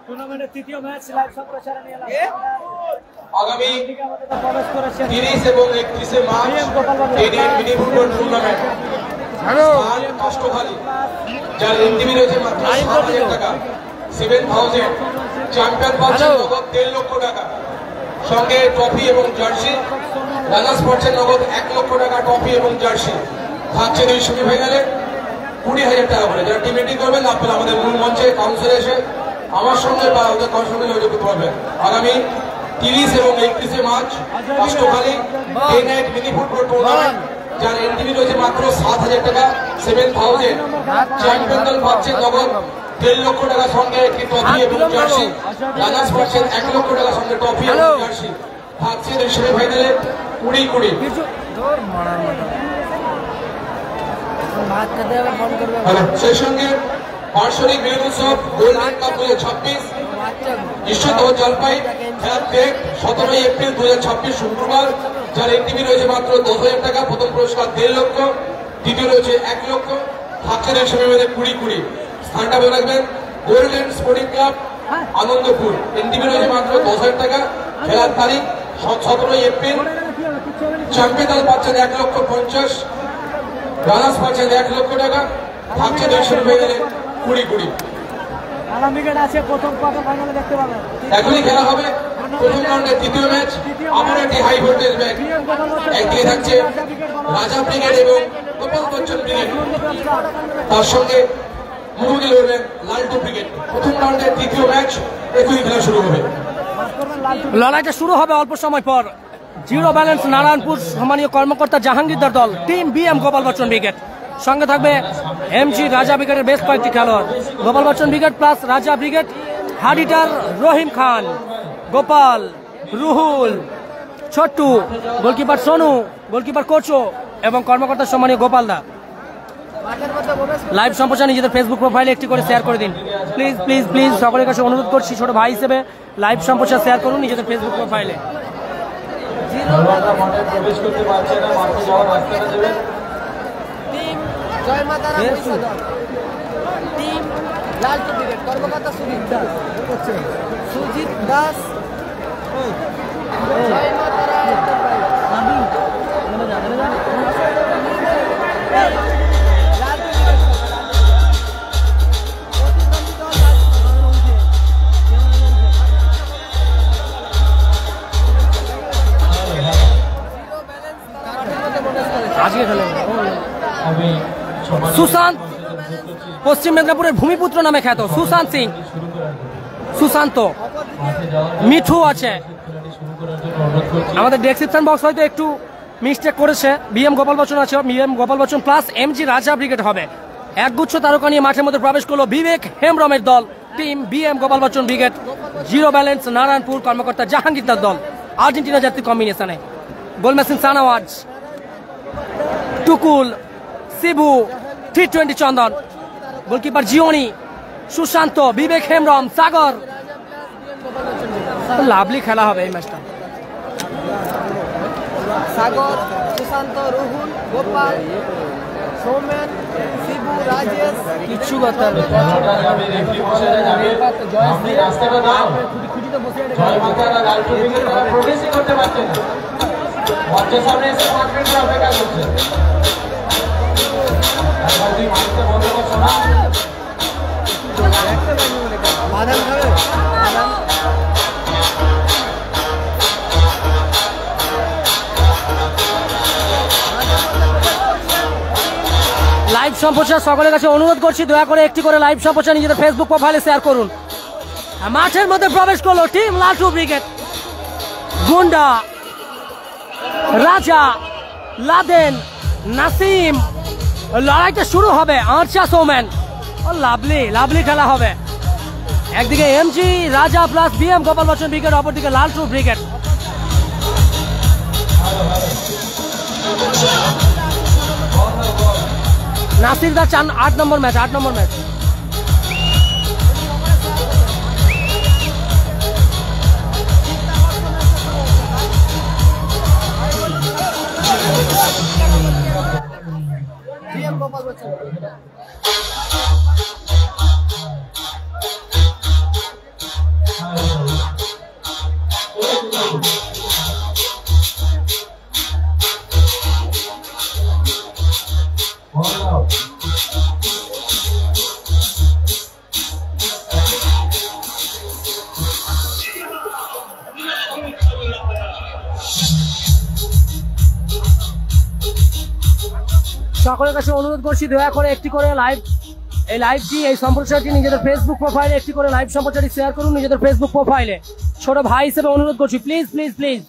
টুর্নামেন্টের তৃতীয় match live সম্প্রচারে নিয়ে এলাম। আগামী 30 এবং 31 March Indian mini football tournament Kashtakhali, যার এন্ট্রি রয়েছে মাত্র 7,000 টাকা, 7,000। চ্যাম্পিয়ন পাচ্ছেন নগদ 1.5 লক্ষ টাকা, সঙ্গে ট্রফি এবং জার্সি। রানার্স পাচ্ছেন নগদ 1 লক্ষ টাকা, ট্রফি এবং জার্সি। থাকছে 2 সেমিফাইনালে 20,000 টাকা করে। যারা টিম এন্ট্রি করবেন আপনারা আমাদের মূল মঞ্চে কাউন্সিলে এসে আমার সঙ্গে বা ওদের কারোর সঙ্গে যোগাযোগ করতে পারবেন। আগামী 30 এবং 31 March Kashtakhali day night mini football tournament, যার এন্ট্রি রয়েছে মাত্র 7,000 টাকা, 7,000। চ্যাম্পিয়ন দল পাচ্ছে নগদ 1.5 লক্ষ টাকা, সঙ্গে একটি ট্রফি এবং জার্সি। রানার্স পাচ্ছেন 1 লক্ষ টাকা, সঙ্গে ট্রফি এবং জার্সি। থাকছে সেমিফাইনালে 20-20। সেই সঙ্গে বার্ষিক মিলন উৎসব গোল্ডেন কাপ 2026 ঈশ্বরদহ জলপাই খেলার ডেট 17 এপ্রিল 2026 শুক্রবার, যার এন্ট্রি রয়েছে মাত্র 10,000 টাকা। প্রথম পুরস্কার 1.5 লক্ষ, দ্বিতীয় রয়েছে 1 লক্ষ। থাকছে সেমিফাইনালে 20-20। স্থানটা মনে রাখবেন, golden sporting club Anandapur. Entry রয়েছে মাত্র 10,000 টাকা। খেলার তারিখ 17 এপ্রিল। চ্যাম্পিয়ন দল পাচ্ছেন 1,50,000, রানার্স পাচ্ছেন 1 লক্ষ টাকা। থাকছে সেমিফাইনালে 20-20। এখনই খেলা হবে প্রথম রাউন্ডের তৃতীয় ম্যাচ। আবার একটি হাই ভোল্টেজ ম্যাচ, একদিকে থাকছে রাজা ব্রিগেড এবং গোপাল বচ্চন ব্রিগেড, তার সঙ্গে মুখোমুখি লড়বেন লালটু ব্রিগেড। প্রথম রাউন্ডের তৃতীয় ম্যাচ, এখনই খেলা শুরু হবে। লড়াইটা শুরু হবে অল্প সময় পর। জিরো ব্যালেন্স নারায়ণপুর সম্মানীয় কর্মকর্তা জাহাঙ্গীরদার দল, team BM Gopal Bachchan brigade. সঙ্গে থাকবে এমজি রাজা ব্রিগেডের বেশ কয়েকটি খেলোয়াড়। গোপাল বচ্চন ব্রিগেড প্লাস রাজা ব্রিগেড, হাডিটার রহিম খান, গোপাল, রুহুল, ছোট্টু, গোলকিপার সোনু, গোলকিপার কোচো এবং কর্মকর্তা সম্মানীয় গোপাল দা। লাইভ সম্প্রচার নিজেদের ফেসবুক প্রোফাইলে একটি করে শেয়ার করে দিন। প্লিজ প্লিজ প্লিজ সকলের কাছে অনুরোধ করছি, ছোট ভাই হিসেবে লাইভ সম্প্রচার শেয়ার করুন নিজেদের ফেসবুক প্রোফাইলে। প্রবেশ করতে পারছে না, মাঠে যাওয়ার রাস্তাটা দেবেন। জয় মাতা টিম লালটু ব্রিগেড, কর্মকর্তা সুজিত দাস। জয় মাতা সুশান্ত, পশ্চিম মেদিনীপুরের ভূমিপুত্র নামে খ্যাত সুশান্ত সিং, সুশান্ত, মিঠু আছে। আমাদের ডেসক্রিপশন বক্স হয়তো একটু মিস্টেক করেছে। বিএম গোপাল বচ্চন আছে, BM Gopal Bachchan plus MG Raja brigade হবে। একগুচ্ছ তারকা নিয়ে মাঠের মধ্যে প্রবেশ করলো বিবেক হেমব্রমের দল, team BM Gopal Bachchan brigade. Zero balance Narayanpur কর্মকর্তা জাহাঙ্গীরদার দল, আর্জেন্টিনা জাতীয় কম্বিনেশনে। গোল মেশিন সানাওয়াজ, টুকুল, শিবু, T20 চন্দন, গোলকিপার জিওনি, সুশান্ত, বিবেক হেমব্রম, সাগর। লাভলি খেলা হবে এই ম্যাচটা। সাগর, সুশান্ত, রুহুল, গোপাল, সৌমেন, শিবু, রাজেশ। কিচ্ছু কথা জয় মাতা লালটু ব্রিগেড প্রবেশই করতে পারছেন না, মঞ্চের সামনে এসে 5 মিনিট অপেক্ষা করছে। বন্ধ করছো না, বাদাম খাবে? লাইভ সম্প্রচার সকলের কাছে অনুরোধ করছি, দয়া করে একটি করে লাইভ সম্প্রচার নিজেদের ফেসবুক প্রোফাইলে শেয়ার করুন। মাঠের মধ্যে প্রবেশ করলো টিম লালটু ব্রিগেড। গুন্ডা, রাজা, লাদেন, নাসিম। লড়াইটা শুরু হবে। আরচা, সৌমেন। লাভলি লাভলি খেলা হবে। একদিকে MG Raja plus BM Gopal Bachchan brigade, অপরদিকে লালটু ব্রিগেড। নাসির দা 8 নম্বর ম্যাচ, 8 নম্বর ম্যাচ। গোপাল বচ্চন। সকলের কাছে অনুরোধ করছি দয়া করে একটি করে এই সম্প্রচারটি নিজেদের ফেসবুক প্রোফাইলে একটি করে লাইভ সম্প্রচারটি শেয়ার করুন নিজেদের ফেসবুক প্রোফাইলে। ছোট ভাই হিসেবে অনুরোধ করছি, প্লিজ প্লিজ প্লিজ।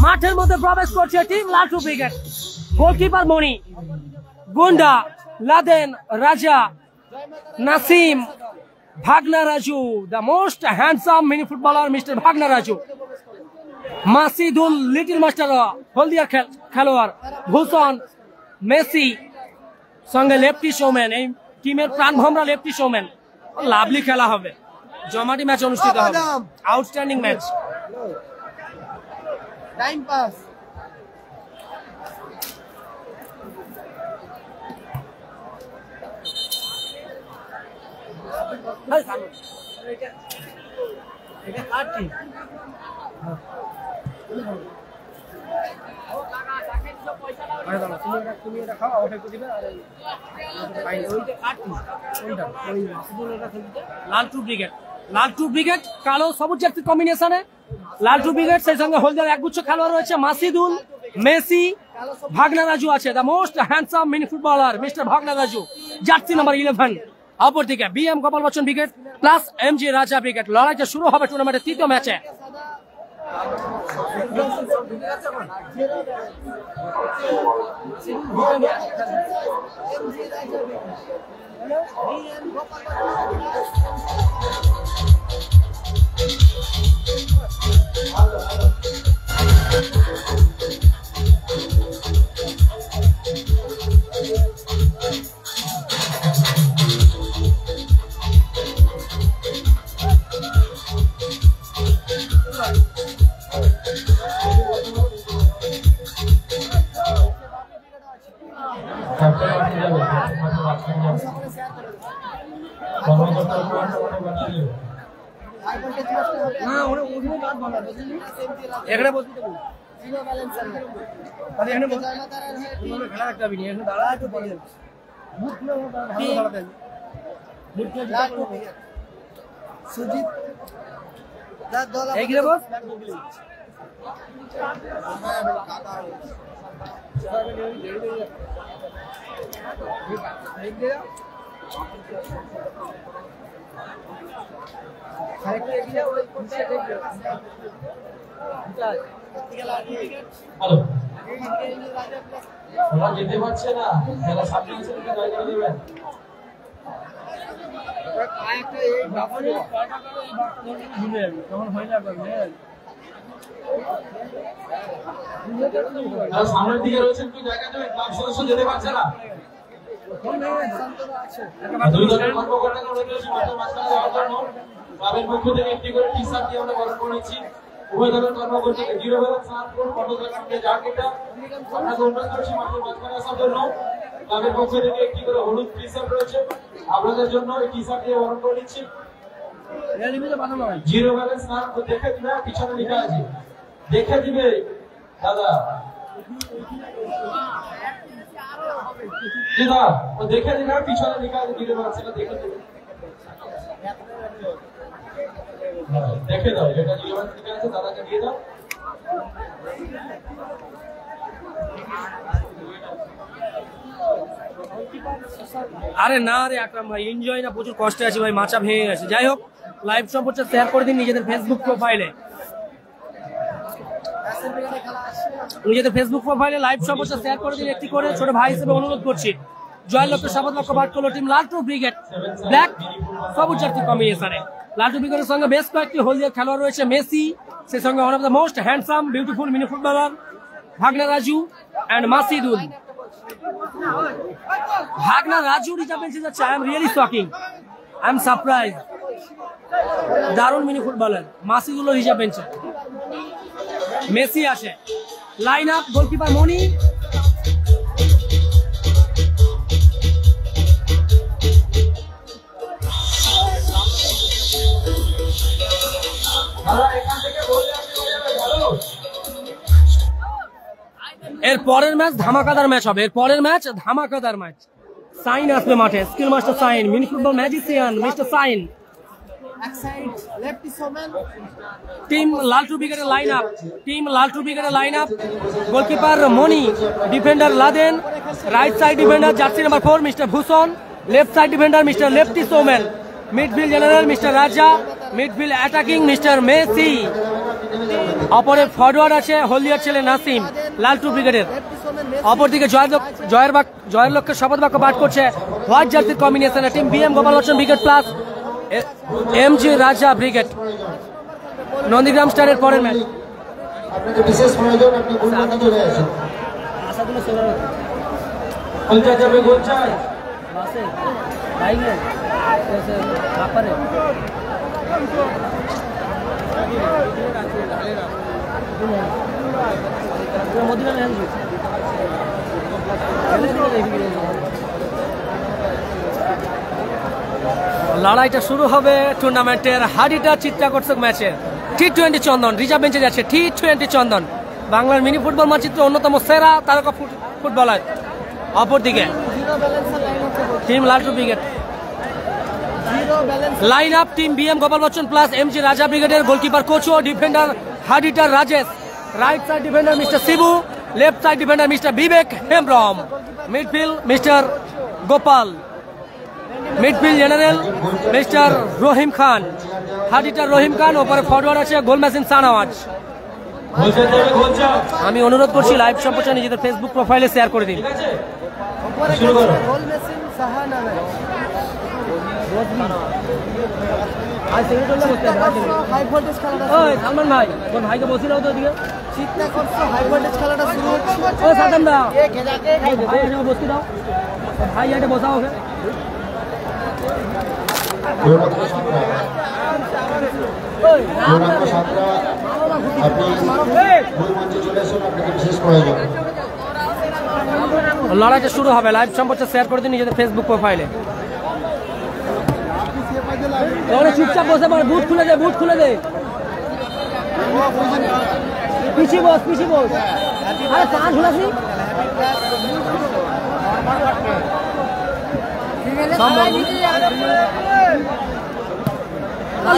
মাঠের মধ্যে প্রবেশ করছে টিম লালটু ব্রিগেড। গোলকিপার মণি, গুন্ডা, লাদেন, রাজা, নাসিম, ভাগনা Raju, the most handsome mini footballer Mr. Bhagna Raju, মাসিদুল little master হলদিয়ার খেলোয়াড়, ভূষণ, মেসি, সঙ্গে লেফটি শোম্যান, এই টিমের প্রাণভমরা লেফটি শোম্যান। লাভলি খেলা হবে, জমাটি ম্যাচ অনুষ্ঠিত হবে, outstanding match. Time pass. Laltu brigade কালো সবুজ জাতীয় কম্বিনেশনে লালটু ব্রিগেড, সেই সঙ্গে হলদিয়ার একগুচ্ছ খেলোয়াড় রয়েছে মাসিদুল, মেসি, ভাগনা রাজু আছে, the most handsome mini footballer mister ভাগনা রাজু, জার্সি নাম্বার 11। অপরদিকে BM Gopal Bachchan brigade plus MG Raja brigade. লড়াইটা শুরু হবে টুর্নামেন্টের তৃতীয় ম্যাচে। সুজিত দল যেতে পারছে না, খেলা সামনে আছে, জায়গা দেবেন। সামনের দিকে রয়েছেন, কি জায়গা দেবেন, ক্লাব সদস্য যেতে পারছে না। দুই দলের কর্মকর্তাকে অনুরোধ করছি মাঠের মাঝখানে যাওয়ার জন্য। ক্লাবের পক্ষ থেকে একটি করে টি শার্ট দিয়ে আমরা গঠন করেছি। উভয় দলের কর্মকর্তাকে 0 ব্যালেন্স স্নান করুন, কর্মকর্তার সঙ্গে জ্যাকেটটা আপনাকে অনুরোধ করছি মাঠের মাঝখানে আসার জন্য। ক্লাবের পক্ষ থেকে একটি করে হলুদ টি শার্ট রয়েছে আপনাদের জন্য, এই টি শার্ট দিয়ে গঠন করে নিচ্ছি। 0 ব্যালেন্স স্নান দেখে দিবে, পিছনে লেখা আছে, দেখে দিবে দাদা। দিদা ও দেখে দিবে, পিছনে লেখা আছে 0 ব্যালেন্স, সেটা দেখে দিবে, দেখে দাও। এটা 0 ব্যালেন্স লেখা আছে, দাদাকে দিয়ে দাও। আরে না রে আকরাম ভাই, এনজয় না, প্রচুর কষ্টে আছে ভাই, মাচা ভেঙে গেছে। যাই হোক, লাইভ সম্প্রচার শেয়ার করে দিন নিজেদের ফেসবুক প্রোফাইলে। লাইভ সম্প্রচার শেয়ার করে দিন একটি করে, ছোট ভাই হিসেবে অনুরোধ করছি। জয়ের লক্ষ্যে শপথ বাক্য পাঠ করলো টিম লালটু ব্রিগেড, ব্ল্যাক সবুজ জাতীয় কম্বিনেশনে। লালটু ব্রিগেডের সঙ্গে বেশ কয়েকটি হলদিয়ার খেলোয়াড় রয়েছে, মেসি, সেই সঙ্গে one of the most handsome beautiful mini footballer Bhagna Raju and মাসিদুল। Bhagna Raju reserve বেঞ্চে যাচ্ছে, I am really shocking. I am surprise, দারুণ মিনি ফুটবলার। মাসিগুলো হিসাব বেঞ্চে, মেসি আসে। লাইন আপ, গোলকিপার মনি, এর পরের ম্যাচ ধামাকাদার ম্যাচ হবে, এর পরের ম্যাচ ধামাকাদার ম্যাচ। সাইন আসবে মাঠে, skill master Sain, mini football magician mister Sain. Team Laltu ব্রিগেডের লাইন আপ, টিম লালটু ব্রিগেডের line up. Goalkeeper Moni, defender Laden, right side defender jersey number 4 mister Bhushan, left side defender mister lefty Somen, midfield general mister Raja, midfield attacking mister Messi. অপরে forward আছে হলদিয়ার ছেলে নাসিম, লালটু ব্রিগেডের। অপরদিকে জয়ের লক্ষ্যে শপথ বাক্য পাঠ করছে হোয়াইট জার্সির কম্বিনেশনে team BM Gopal Bachchan brigade plus MG Raja brigade. Nandigram স্টারের পরের ম্যাচ। বিশেষ প্রয়োজন, আপনি গোল করতে চলে আসুন। গোলটা যাবে, গোল চাই। লড়াইটা শুরু হবে টুর্নামেন্টের হাডিটা চিত্রাকর্ষক ম্যাচে। টি-20 চন্দন রিজার্ভ বেঞ্চে যাচ্ছে। টি-20 চন্দন বাংলার মিনি ফুটবল মানচিত্র অন্যতম সেরা তারকা ফুটবলার। অপরদিকে team Laltu brigade line up, team BM Gopal Bachchan plus MG Raja ব্রিগেডের। Goalkeeper Kocho, defender hard hitter Rajesh, right side defender mister Shibu, left side defender mister Bibek Hembram, midfield mister Gopal, midfield general mister Rahim Khan, hard hitter Rahim Khan. ওপরে ফরওয়ার্ড আছে গোল মেশিন সানাওয়াজ। আমি অনুরোধ করছি লাইভ সম্প্রচার নিজেদের ফেসবুক প্রোফাইলে শেয়ার করে দিন। সালমান ভাই, তোর ভাইকে বসি নাও তো ওদিকে। ও সাদাম দা, বসি দাও ভাই, এটা বসাও ওকে। লড়াইটা শুরু হবে, লাইভ সম্প্রচার শেয়ার করে দিন নিজেদের ফেসবুক প্রোফাইলে। চুপচাপ বসে পড়ে, বুট খুলে দে, বুট খুলে দে, পিছিয়ে বস, পিছিয়ে বস। আরে পা ঝুলাসি।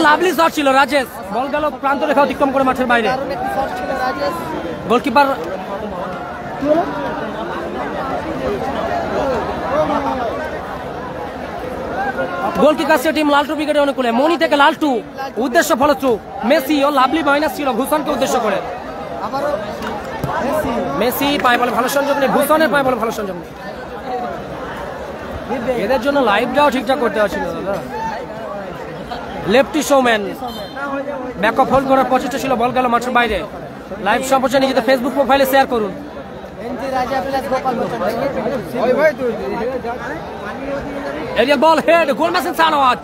লাভলি শট ছিল রাজেশ, বল গেল প্রান্ত রেখা অতিক্রম করে মাঠের বাইরে। গোলকিপার গোল কিক আসছে টিম লালটু ব্রিগেডের অনুকূলে। মনি থেকে লালটু, উদ্দেশ্য ফলশ্রু মেসি ও লাভলি মাইনাস ছিল ভূষণকে উদ্দেশ্য করে। মেসি পায় বলে ভালো সংযোগ নেই, ভূষণের পায় বলে ভালো সংযোগ নেই। এদের জন্য লাইভটাও ঠিকঠাক করতে হচ্ছিল দাদা। লেফটি শোম্যান ব্যাকআপ হোল্ড করার প্রচেষ্টা ছিল, বল গেল মাঠের বাইরে। লাইভ সম্প্রচার নিজেদের ফেসবুক প্রোফাইলে শেয়ার করুন। Aerial ball head, goal machine Sanawaz,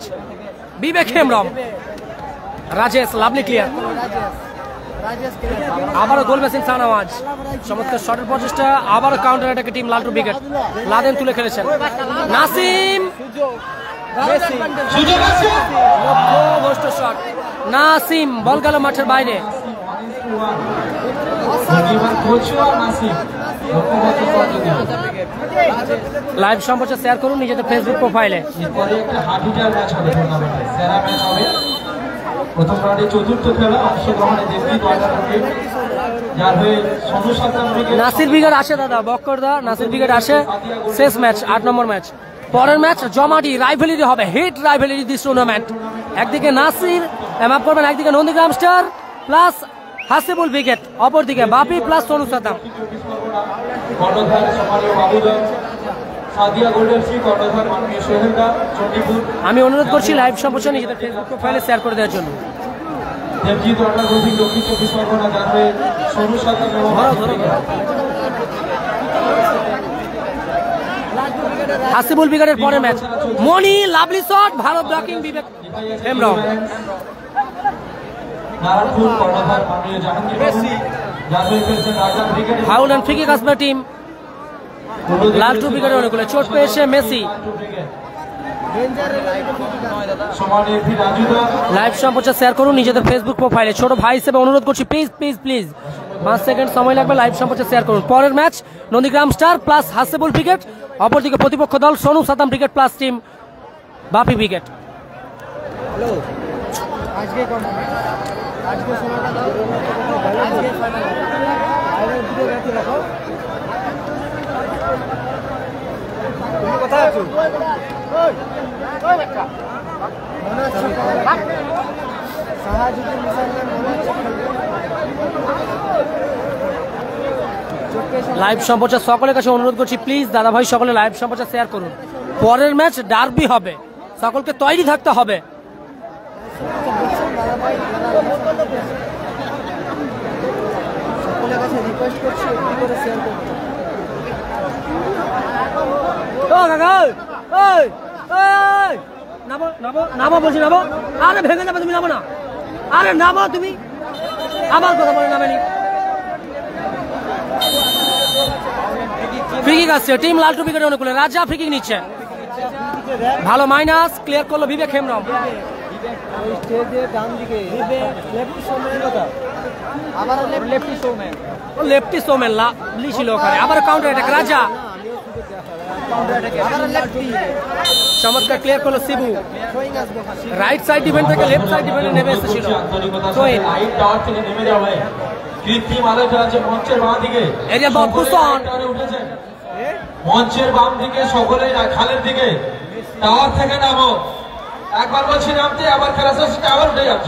Bibek Hembram, Rajesh, lovely clear. আবারও গোল মেশিন সানাওয়াজ, চমৎকার শটের প্রচেষ্টা। আবারও কাউন্টার অ্যাটাকে টিম লালটু ব্রিগেড। লাদেন তুলে খেলেছেন, নাসিম, নাসিম, বল গেল মাঠের বাইরে। লাইভ সম্প্রচার শেয়ার করুন নিজেদের ফেসবুক প্রোফাইলে। প্রথম রাউন্ডে চতুর্থ খেলা, অংশগ্রহণে নাসির ব্রিগেড আসে দাদা, বক্করদা নাসির ব্রিগেড আসে। শেষ ম্যাচ, 8 নম্বর ম্যাচ। পরের ম্যাচ জমাটি রাইভেলিটি হবে, হিট রাইভেলিটি দিস টুর্নামেন্ট। একদিকে নাসির মাফ করবেন, একদিকে Nandigram star plus Hasibul brigade, অপরদিকে বাপি প্লাস সোনু সাদাম। আমি অনুরোধ করছি লাইভ সম্প্রচার নিজেদের ফেসবুক প্রোফাইলে শেয়ার করে দেওয়ার জন্য। দেবজিৎ ওয়াটার গ্রুপিং দক্ষিণ 24 পরগনা, যার হয়ে সোনু সাদাম এবং হাসিবুল ব্রিগেডের পরের ম্যাচ মনি লাভলি শট ভালো ব্লকিং বিবেক হেমব্রম নারায়ণপুর কর্ণধার মাননীয় জাহাঙ্গীর যাদব পেয়েছেন রাজা brigade foul and free kick আসবে টিম লালটু ব্রিগেডের অনুকূলে চোট পেয়েছে মেসি লাইভ সম্প্রচার শেয়ার করুন নিজেদের ফেসবুক প্রোফাইলে ছোট ভাই হিসেবে অনুরোধ করছি প্লিজ প্লিজ প্লিজ 5 সেকেন্ড সময় লাগবে লাইভ সম্প্রচার শেয়ার করুন পরের match Nandigram star plus Hasibul brigade অপরদিকে প্রতিপক্ষ দল Sonu Satam brigade plus team বাপি ব্রিগেড আজকে কোন আজকে সময়টা দাও আজকে ফাইনাল আইডার ভিডিও রাখি রাখো তুমি কোথায় আছো ওই ওই বাচ্চা মনে আছে সাহায্যের মিশনের মনে আছে লাইভ সম্প্রচার সকলের কাছে অনুরোধ করছি প্লিজ দাদা ভাই সকলে লাইভ সম্প্রচার শেয়ার করুন পরের ম্যাচ ডার্বি হবে সকলকে তৈরি থাকতে হবে সকলের কাছে রিকোয়েস্ট করছি একটু করে শেয়ার করুন ও কাকা ওই ওই নামো নামো নামো বলছি নামো আরে ভেঙে যাবে তুমি নামো না আরে নামো তুমি আবার কথা বলে নামেনি ফ্রি কিক আসছে টিম লালটু ব্রিগেডের অনুকূলে রাজা ফ্রি কিক নিচ্ছে ভালো মাইনাস ক্লিয়ার করলো বিবেক হেমব্রম স্টেজে ডান দিকে লেফট সোমেন কথা আবার লেফটি সোমেন ও লেফটি সোমেন লাভলি ছিল ওখানে আবার কাউন্টার অ্যাটাক রাজা চমৎকার ক্লিয়ার করলো শিবু রাইট সাইড ডিফেন্ড থেকে লেফট সাইড ডিফেন্ডে নেমে এসেছিল কৃত্রিম আলো জ্বালাচ্ছে মঞ্চের বাম দিকে এরিয়া বল কুশন মঞ্চের বাম দিকে সকলেই খালের দিকে টাওয়ার থেকে নামো একবার বলছি নামতে আবার খেলা শেষে আবার উঠে যাচ্ছ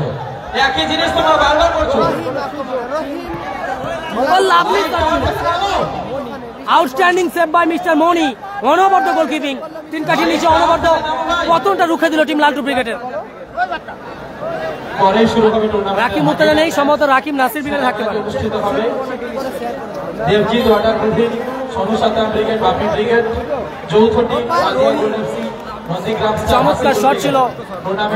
একই জিনিস তোমরা বারবার করছো lovely outstanding save by mister Moni অনবদ্য গোলকিপিং তিন কাঠির নিচে অনবদ্য পতনটা রুখে দিল টিম লালটু ব্রিগেডের পরে শুরু হবে টুর্নামেন্ট রাকিব মুর্তজা নেই সম্ভবত রাকিব নাসির ব্রিগেড থাকতে পারে অনুষ্ঠিত হবে Debjit waterproofing Sonu Satam brigade Bapi brigade যৌথ team Sadia gold FC Nandigram চমৎকার শট ছিল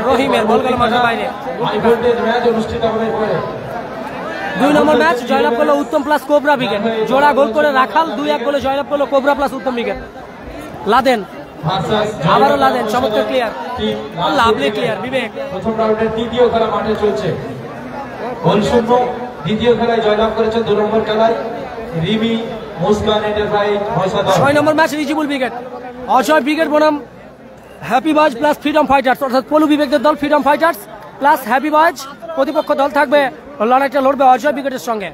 রহিমের বল গেল মাঠের বাইরে হাই ভোল্টেজ ম্যাচ অনুষ্ঠিত হবে পরে 2 নম্বর ম্যাচ জয়লাভ করলো উত্তম প্লাস কোবরা ব্রিগেড জোড়া গোল করে রাখাল 2-1 গোলে জয়লাভ করলো কোবরা প্লাস উত্তম ব্রিগেড লাদেন আবারও লাদেন চমৎকার ক্লিয়ার লাভলি ক্লিয়ার বিবেক প্রথম রাউন্ডের তৃতীয় খেলা মাঠে চলছে গোল শূন্য দ্বিতীয় খেলায় জয়লাভ করেছেন 2 নম্বর খেলায় রিমি মুসকান এন্টারপ্রাইজ ময়সাদহ 6 নম্বর match Rejibul brigade Ajay brigade বনাম happy boys plus freedom fighters অর্থাৎ পলু বিবেকদের দল freedom fighters plus happy boys প্রতিপক্ষ দল থাকবে লড়াইটা লড়বে অজয় ব্রিগেডের সঙ্গে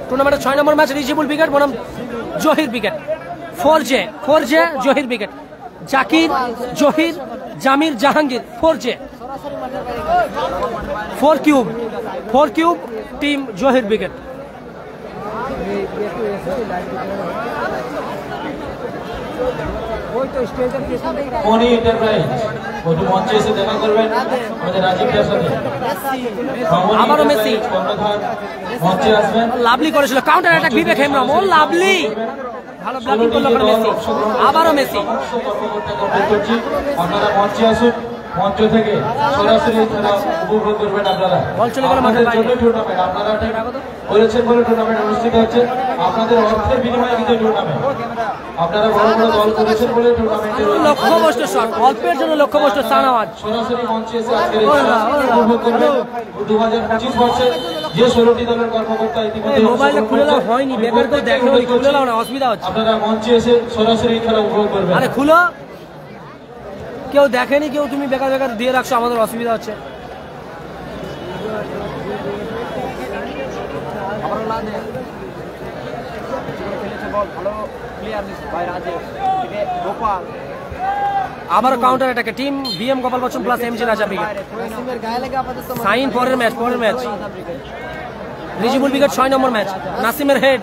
টুর্নামেন্টের 6 নম্বর ম্যাচ রিজিবুল ব্রিগেড বনাম Zahir brigade 4J Zahir brigade Zakir Zahir Jamir Jahangir 4J 4 cube team Zahir brigade Moni enterprise ওটু মঞ্চে এসে দেখা করবেন আমাদের রাজীবদের সাথে আবারও মেসি মঞ্চে আসবেন লাভলি করেছিল কাউন্টার অ্যাটাক বিবেক হেমব্রম ও লাভলি ভালো ব্লকিং করলো মেসি আবারও মেসি আপনারা মঞ্চে আসুন মঞ্চ থেকে সরাসরি খেলা উপভোগ করবেন আপনারা বল চলে গেল মাঠের বাইরে টুর্নামেন্ট আপনারা ঠিক বলেছেন বলে টুর্নামেন্ট অনুষ্ঠিত হচ্ছে আপনাদের অর্থের বিনিময়ে কিন্তু টুর্নামেন্ট আপনারা বড় বড় দল করেছেন বলে টুর্নামেন্টের লক্ষ্যবস্তু শট অল্পের জন্য লক্ষ্যবস্তু সানাওয়াজ সরাসরি মঞ্চে এসে আজকের উপভোগ করবেন 2025 বর্ষে যে 16টি দলের কর্মকর্তা ইতিমধ্যে মোবাইলটা খুলে দাও হয়নি বেকার করে দেখো খুলে দাও না অসুবিধা হচ্ছে আপনারা মঞ্চে এসে সরাসরি খেলা উপভোগ করবেন আরে খুলো কেউ দেখেনি কেউ তুমি বেকার বেকার দিয়ে রাখছো আমাদের অসুবিধা হচ্ছে আবার কাউন্টার অ্যাটাকে team BM Gopal Bachchan plus MG Raja brigade Sain পরের ম্যাচ রিজিবুল ব্রিগেড 6 নম্বর ম্যাচ নাসিমের হেড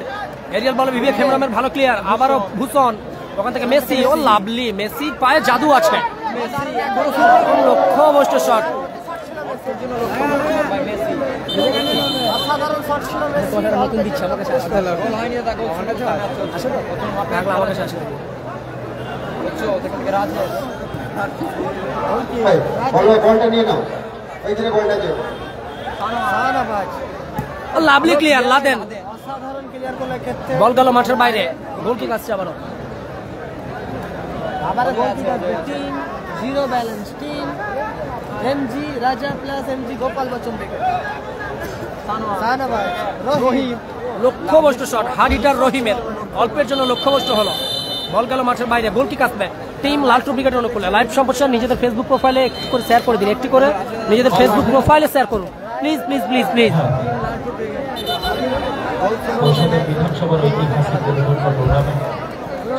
এরিয়াল বল বিবেক হেমব্রমের ভালো ক্লিয়ার আবারও ভূষণ ওখান থেকে মেসি ও লাভলি মেসি পায়ে জাদু আছে লক্ষ্যবস্তু শট অসাধারণ শট ছিল মেসি নতুন দিচ্ছে আমাকে বলটা নিয়ে নাও এইখানে বলটা যে শাহনাবাজ লাভলি ক্লিয়ার লাদেন অসাধারণ ক্লিয়ার করলে ক্ষেত্রে বল গেল মাঠের বাইরে গোল কিক আসছে আবারও আবার গোল কিক আসবে team zero balance team MG Raja plus MG Gopal Bachchan থেকে শাহনাবাজ রহিম লক্ষ্যবস্তু শট হার্ড হিটার রহিমের অল্পের জন্য লক্ষ্যবস্তু হলো বল গেল মাঠের বাইরে গোল কিক আসবে টিম লালটু ব্রিগেডের অনুকূলে লাইভ সম্প্রচার নিজেদের ফেসবুক প্রোফাইলে একটু করে শেয়ার করে দিন একটি করে নিজেদের ফেসবুক প্রোফাইলে শেয়ার করুন please please please please Kolkata বিধানসভার ঐতিহাসিক ফুটবল টুর্নামেন্ট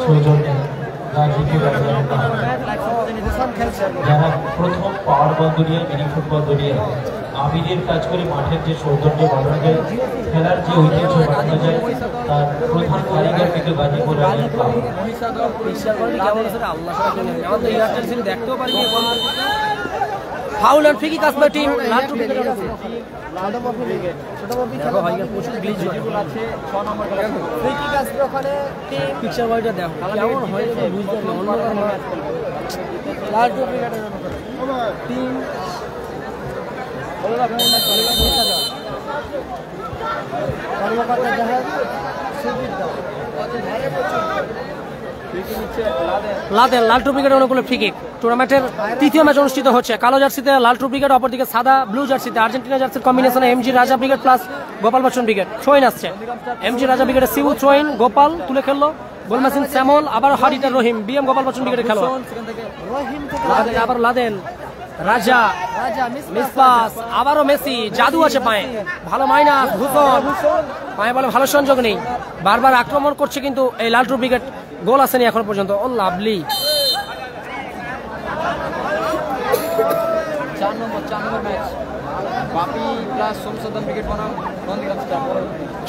সৌজন্যে যারা প্রথম পাওয়ার বল দুনিয়া মিনি ফুটবল দুনিয়া আবিরের কাজ করে মাঠের যে সৌন্দর্য বাড়ানো যায় খেলার যে ঐতিহ্য বাড়ানো যায় তার প্রধান কারিগর কিন্তু Gazipur foul and free kick আসবে টিম লালটু ব্রিগেডের ছোট ববি দেখো ভাই প্রচুর গ্লিচ আছে 6 নম্বর ফ্রি কিক আসবে ওখানে টিম পিকচার বয়টা দেখো কেমন হয় বুঝতে না অন্যরকম ম্যাচ লালটু ব্রিগেডের টিম কর্মকর্তা জাহাজ সুজিত দাও লাদেন লালটু ব্রিগেডের অনুকূলে ফ্রি কিক টুর্নামেন্টের তৃতীয় ম্যাচ অনুষ্ঠিত হচ্ছে কালো জার্সিতে লালটু ব্রিগেড অপরদিকে সাদা ব্লু জার্সিতে আর্জেন্টিনা জার্সির কম্বিনেশনে MG Raja brigade plus Gopal Bachchan brigade throw-in আসছে এমজি রাজা ব্রিগেডের সিউ থ্রোইন গোপাল তুলে খেললো গোল মেশিন শ্যামল আবার হারিটার রহিম বিএম গোপাল বচ্চন ব্রিগেডের খেলো রহিম থেকে আবার লাদেন রাজা রাজা মিসপাস আবারও মেসি জাদু আছে পায়ে ভালো মাইনাস ভূষণ পায়ে বলে ভালো সংযোগ নেই বারবার আক্রমণ করছে কিন্তু এই লালটু ব্রিগেড গোল আসেনি এখন পর্যন্ত ও লাভলি 4 নম্বর ম্যাচ বাপি প্লাস সোমসদন ব্রিগেড বনাম নন্দীগ্রাম স্টার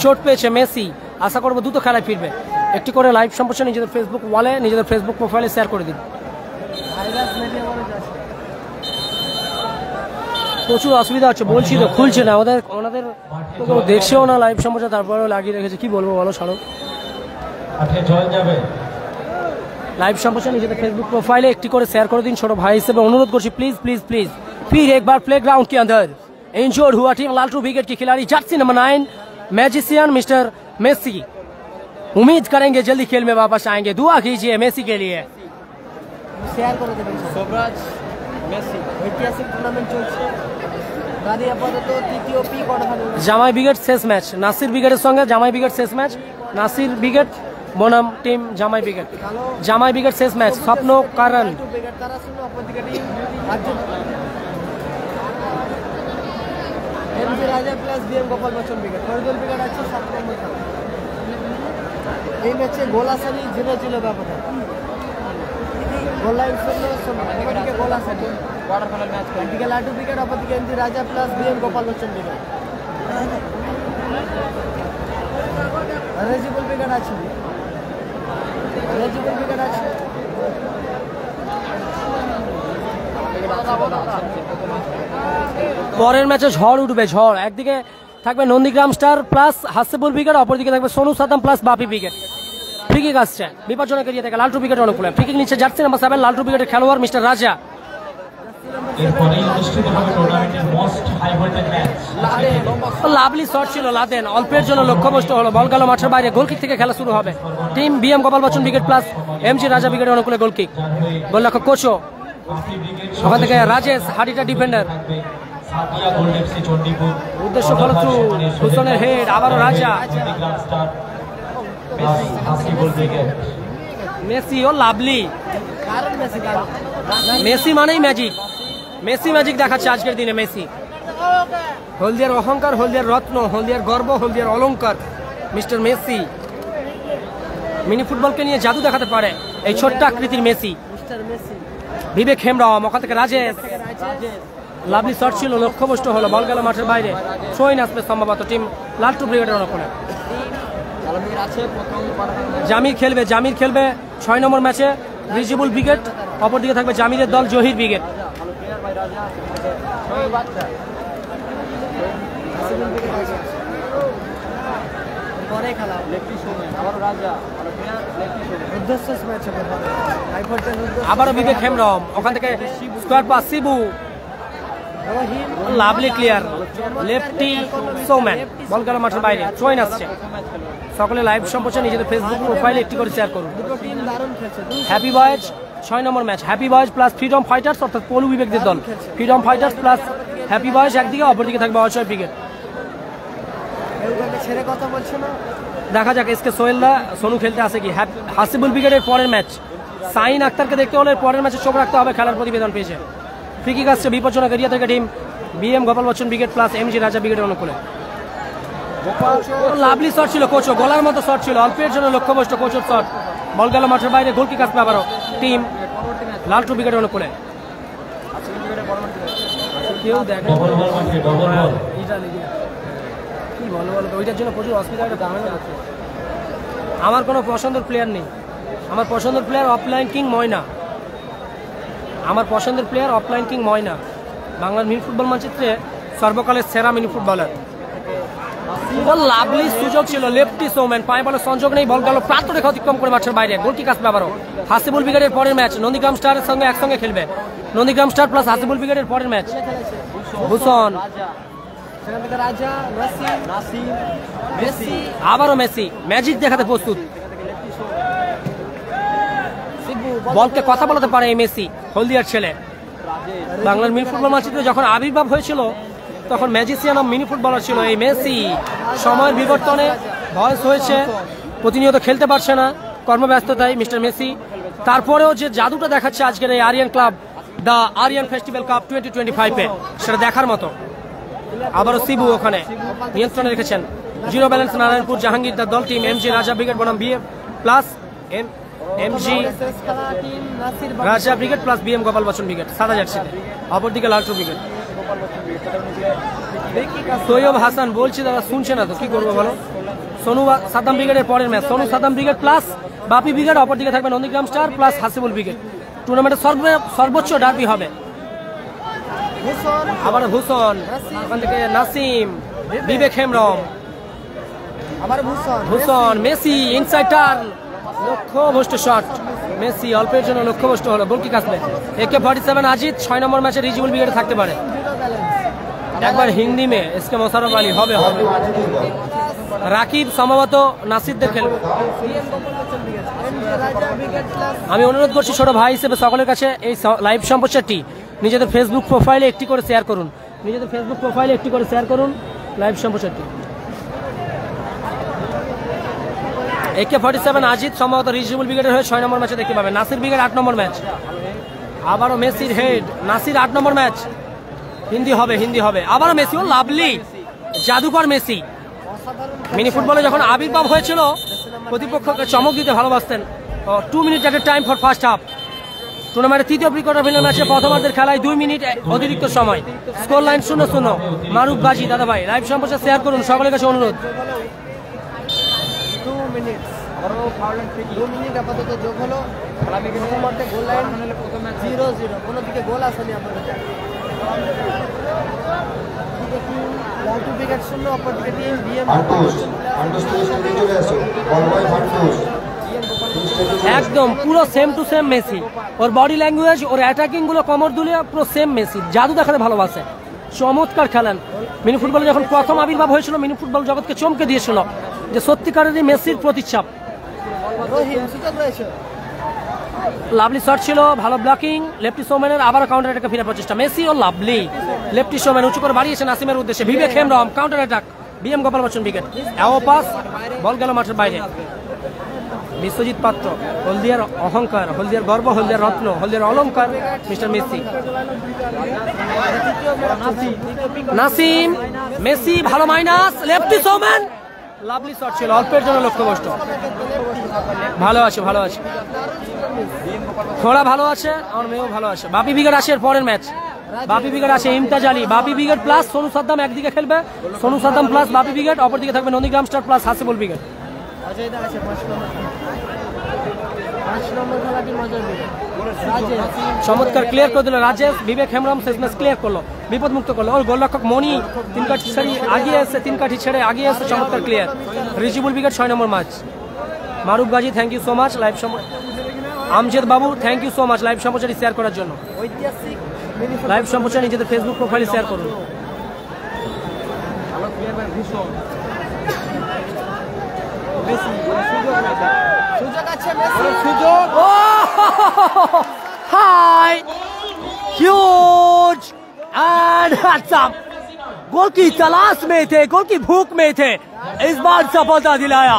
চোট পেয়েছে মেসি আশা করবো দ্রুত খেলায় ফিরবে একটি করে লাইভ সম্প্রচার নিজেদের ফেসবুক ওয়ালে নিজেদের ফেসবুক প্রোফাইলে শেয়ার করে দিন প্রচুর অসুবিধা হচ্ছে বলছি তো খুলছে না ওনাদের দেখছেও না লাইভ সম্প্রচার তারপরেও লাগিয়ে রেখেছে কি বলবো বলো ছাড়ো জল যাবে लाइव संप्रोचार নিজেদের फेसबुक प्रोफाइल একটি করে শেয়ার করে দিন ছোট ভাই হিসেবে অনুরোধ করছি प्लीज प्लीज प्लीज फिर एक बार प्लेग्राउंड के अंदर इंजोर्ड हुआ टीम लालटू ब्रिगेड के खिलाड़ी jersey number 9 magician mister Messi उम्मीद करेंगे जल्दी खेल में वापस आएंगे दुआ कीजिए मेसी के लिए শেয়ার করে দেবেন সোবরাজ মেসি ঐতিহাসিক টুর্নামেন্ট চলছে গাড়ি আপাতত তৃতীয় পি কোয়ার্টার ফাইনাল জামাই ব্রিগেড শেষ ম্যাচ নাসির ব্রিগেডের সঙ্গে জামাই ব্রিগেড শেষ ম্যাচ নাসির ব্রিগেড বনাম টিম জামাই ব্রিগেড শেষ ম্যাচ স্বপ্ন কারণ ব্রিগেড তারা শূন্য অপরদিকে team MG Raja plus BM Gopal Bachchan brigade Faridul brigade আছে 7 নম্বর খেলা এই ম্যাচে গোল আসেনি 0-0 ব্যবধান গোল লাইন শূন্য এদিকে গোল আসে কোয়ার্টার ফাইনাল ম্যাচ এদিকে লালটু ব্রিগেড অপরদিকে MG Raja plus BM Gopal Bachchan brigade Rejibul brigade আছে পরের ম্যাচে ঝড় উঠবে ঝড় একদিকে থাকবে Nandigram star plus Hasibul brigade অপরদিকে থাকবে Sonu Sadam plus Bapi brigade free kick আসছে বিপজ্জনক এরিয়া থেকে লালটু ব্রিগেড অনুকূলে ফ্রি কিক নিচ্ছে জার্সি নাম্বার 7 লালটু ব্রিগেডের খেলোয়াড় মিস্টার রাজা এরপরেই অনুষ্ঠিত হবে টুর্নামেন্টের most high voltage match lovely shot ছিল লাদেন অল্পের জন্য লক্ষ্যবস্তু হলো বল গেল মাঠের বাইরে গোল কিক থেকে খেলা শুরু হবে team BM Gopal Bachchan brigade plus MG Raja ব্রিগেডের অনুকূলে গোল কিক গোলরক্ষক কোচো ওখান থেকে রাজেশ হাডিটা defender Sadia gold FC Chandipur উদ্দেশ্য ফলস্বরূপ হুসনের হেড আবারও Raja Nandigram star Hasibul brigade Messi ও লাভলি কারণ মেসি মানেই ম্যাজিক মেসি ম্যাজিক দেখাচ্ছে আজকের দিনে মেসি হলদিয়ার অহংকার হলদিয়ার রত্ন হলদিয়ার গর্ব হলদিয়ার অলংকার মিস্টার মেসি মিনি ফুটবলকে নিয়ে জাদু দেখাতে পারে এই ছোট্ট আকৃতির মেসি মিস্টার মেসি বিবেক হেমব্রম ওখান থেকে রাজেশ লাভলি শট ছিল লক্ষ্যবস্তু হলো বল গেল মাঠের বাইরে থ্রোইন আসবে সম্ভবত টিম লালটু ব্রিগেডের অনুকূলে জামির খেলবে 6 নম্বর ম্যাচে রিজিবুল ব্রিগেড অপরদিকে থাকবে জামিরের দল জহির ব্রিগেড পরে খেলা রুদ্ধশ্বাস ম্যাচ হবে হাই ভোল্টেজ আবারও বিবেক হেমব্রম, ওখান থেকে square pass Shibu, lovely clear, lefty Somen, ball গেল মাঠের বাইরে, চয়েন আসছে। সকলে লাইভ সম্প্রচার নিজেদের ফেসবুক প্রোফাইলে একটি করে শেয়ার করুন। দুটো টিম দারুণ খেলছে। হ্যাপি বয়েজ 6 নম্বর match, happy boys plus freedom fighters অর্থাৎ পলু বিবেকদের দল। Freedom fighters plus happy boys একদিকে, অপরদিকে থাকবে অজয় ব্রিগেড। কেউ কাউকে ছেড়ে কথা বলছে না। দেখা যাক এসকে সোহেলদা সোনু খেলতে আসে কি। হাসিবুল ব্রিগেডের পরের ম্যাচ, সাইন আক্তারকে দেখতে হলে পরের ম্যাচে চোখ রাখতে হবে, খেলার প্রতিবেদন পেয়েছে। ফ্রি কিক আসছে বিপজ্জনক এরিয়া থেকে team BM Gopal Bachchan brigade plus MG Raja ব্রিগেডের অনুকূলে। লাভলি শট ছিল কোচো, গলার মতো শট ছিল, অল্পের জন্য লক্ষ্যভ্রষ্ট কোচের শট, বল গেল মাঠের বাইরে, গোল কিক আসবে আবারও টিম লালটু ব্রিগেডের অনুকূলে। কেউ দেখে ডবল বল মাঠে, ডবল বল। কি বলো বলো, ওইটার জন্য প্রচুর অসুবিধা হচ্ছে। আমার কোনো পছন্দের প্লেয়ার নেই, আমার পছন্দের প্লেয়ার অফলাইন কিং ময়না, আমার পছন্দের প্লেয়ার অফলাইন কিং ময়না, বাংলার মিনি ফুটবল মানচিত্রে সর্বকালের সেরা মিনি ফুটবলার। লাভলি সুযোগ ছিল, লেফটি সোম্যান, পায়ে বলে সংযোগ নেই, বল গেল প্রান্ত রেখা অতিক্রম করে মাঠের বাইরে, গোল কিক আসবে আবারও। হাসিবুল ব্রিগেডের পরের ম্যাচ নন্দীগ্রাম স্টারের সঙ্গে একসঙ্গে খেলবে, নন্দীগ্রাম স্টার প্লাস হাসিবুল ব্রিগেডের পরের ম্যাচ। ভূষণ, সেখান থেকে রাজা, নাসিম, মেসি, আবারও মেসি ম্যাজিক দেখাতে প্রস্তুত। শিবু, বলকে কথা বলাতে পারে এই মেসি, হলদিয়ার ছেলে। বাংলার মিনি ফুটবল মানচিত্রে যখন আবির্ভাব হয়েছিল তখন ম্যাজিসিয়ান অফ মিনি ফুটবলার ছিল এই মেসি। সময়ের বিবর্তনে বয়স হয়েছে, প্রতিনিয়ত খেলতে পারছে না কর্মব্যস্ততায় মিস্টার মেসি। তারপরেও যে জাদুটা দেখাচ্ছে আজকের এই Aryan club the Aryan festival cup 2025-এ, সেটা দেখার মতো। আবারও শিবু ওখানে নিয়ন্ত্রণে রেখেছেন। জিরো ব্যালেন্স নারায়ণপুর জাহাঙ্গীরদার দল টিম এমজি রাজা ব্রিগেড বনাম বিএম প্লাস এমজি শেষ খেলা টিম নাসির রাজা brigade plus BM Gopal Bachchan brigade সাদা জার্সিতে, অপরদিকে লালটু ব্রিগেড। তৈয়ব হাসান বলছি দাদা শুনছে না তো কি করবো বলো। সোনু সাদ্দাম ব্রিগেডের পরের match, Sonu Saddam brigade plus Bapi brigade, অপরদিকে থাকবে Nandigram star plus Hasibul brigade. টুর্নামেন্টের সর্বোচ্চ ডার্বি হবে। ভূষণ, আবার ভূষণ, ওখান থেকে নাসিম, বিবেক হেমব্রম, আবার Bhushan, Bhushan, Messi inside turn, লক্ষ্যভ্রষ্ট শট, মেসি অল্পের জন্য লক্ষ্যভ্রষ্ট হলো, গোল কিক আসবে। AK-47 আজিত 6 নম্বর ম্যাচে রিজিবুল ব্রিগেডে থাকতে পারে। একবার হিন্দি মে এসকে মোশাররফ আলী হবে হবে। রাকিব সম্ভবত নাসিরদের খেলবে। আমি অনুরোধ করছি ছোট ভাই হিসেবে সকলের কাছে এই লাইভ সম্প্রচারটি নিজেদের ফেসবুক প্রোফাইলে একটি করে শেয়ার করুন, নিজেদের ফেসবুক প্রোফাইলে একটি করে শেয়ার করুন লাইভ সম্প্রচারটি। AK-47 আজিত সম্ভবত রিজিবুল ব্রিগেডের হয়ে 6 নম্বর ম্যাচে দেখতে পাবে। নাসির ব্রিগেড 8 নম্বর ম্যাচ, আবারও মেসির হেড, নাসির 8 নম্বর ম্যাচ। হিন্দি হবে, হিন্দি হবে, আবারও মেসি। ও লাভলি জাদুকর মেসি। মিনি ফুটবলে যখন আবির্ভাব হয়েছিল প্রতিপক্ষকে চমক দিতে ভালোবাসতেন। 2 minute at time for first half. টুর্নামেন্টের তৃতীয় প্রি কোয়ার্টার ফাইনাল ম্যাচে প্রথমার্ধের খেলায় 2 মিনিট অতিরিক্ত সময়, স্কোর লাইন 0-0। মারুফ গাজী দাদা ভাই লাইভ সম্প্রচার শেয়ার করুন, সকলের কাছে অনুরোধ। 2 মিনিট আপাতত যোগ হলো। প্রথমার্ধে গোল লাইন 0-0, কোনো দিকে গোল আসেনি আপনাদের। লালটু ব্রিগেড 0, অপরদিকে টিম বিএম একদম পুরো same to same Messi, or body language, or attacking গুলো কমর দুলিয়ে পুরো সেম মেসি, জাদু দেখাতে ভালোবাসে, চমৎকার খেলেন। মিনি ফুটবলে যখন প্রথম আবির্ভাব হয়েছিল মিনি ফুটবল জগৎকে চমকে দিয়েছিল যে সত্যিকারেরই মেসির প্রতিচ্ছাপ। রহিম সুযোগ রয়েছে, লাভলি শট ছিল, ভালো ব্লকিং লেফটি সোম্যানের, আবার কাউন্টার অ্যাটাকে ফিরে প্রচেষ্টা মেসি ও লাভলি। লেফটি সোম্যান উঁচু করে বাড়িয়েছে নাসিমের উদ্দেশ্যে, Bibek Hembram counter attack, BM Gopal Bachchan brigade, এও পাস, বল গেল মাঠের বাইরে। বিশ্বজিৎ পাত্র, হলদিয়ার অহংকার, হলদিয়ার গর্ব, হলদিয়ার রত্ন, হলদিয়ার অলংকার মিস্টার মেসি। নাসিম, মেসি ভালো মাইনাস, লেফটি সোম্যান, লাভলি শট ছিল, অল্পের জন্য লক্ষ্যভ্রষ্ট। ভালো আছে, ভালো আছে, থোড়া ভালো আছে, আমার মেয়েও ভালো আছে। বাপি ব্রিগেড আসে এর পরের ম্যাচ, বাপি ব্রিগেড আসে ইমতাজ আলী, বাপি ব্রিগেড প্লাস সোনু সাদ্দাম একদিকে খেলবে, সোনু সাদ্দাম প্লাস বাপি ব্রিগেড, অপরদিকে থাকবে Nandigram star plus Hasibul brigade. চমৎকার ক্লিয়ার করে দিল রাজেশ, বিবেক হেমব্রম শেষ ম্যাচ ক্লিয়ার করলো, বিপদ মুক্ত করলো। ওর গোলরক্ষক মনি 3 কাঠি ছেড়ে আগিয়ে এসে, 3 কাঠি ছেড়ে আগিয়ে এসে চমৎকার clear. Rijibul brigade 6 number match. Maruf Gazi thank you so much live Amjed Babu thank you so much live সম্প্রচারই শেয়ার করার জন্য। ঐতিহাসিক লাইভ সম্প্রচার নিজেদের ফেসবুক প্রোফাইলে শেয়ার করুন। সুযোগ আছে মেসি, সুযোগ। हाय ह्यूज एंड हैंडसम। गोल की तलाश में थे, गोल की भूख में थे, इस बार सफलता दिलाया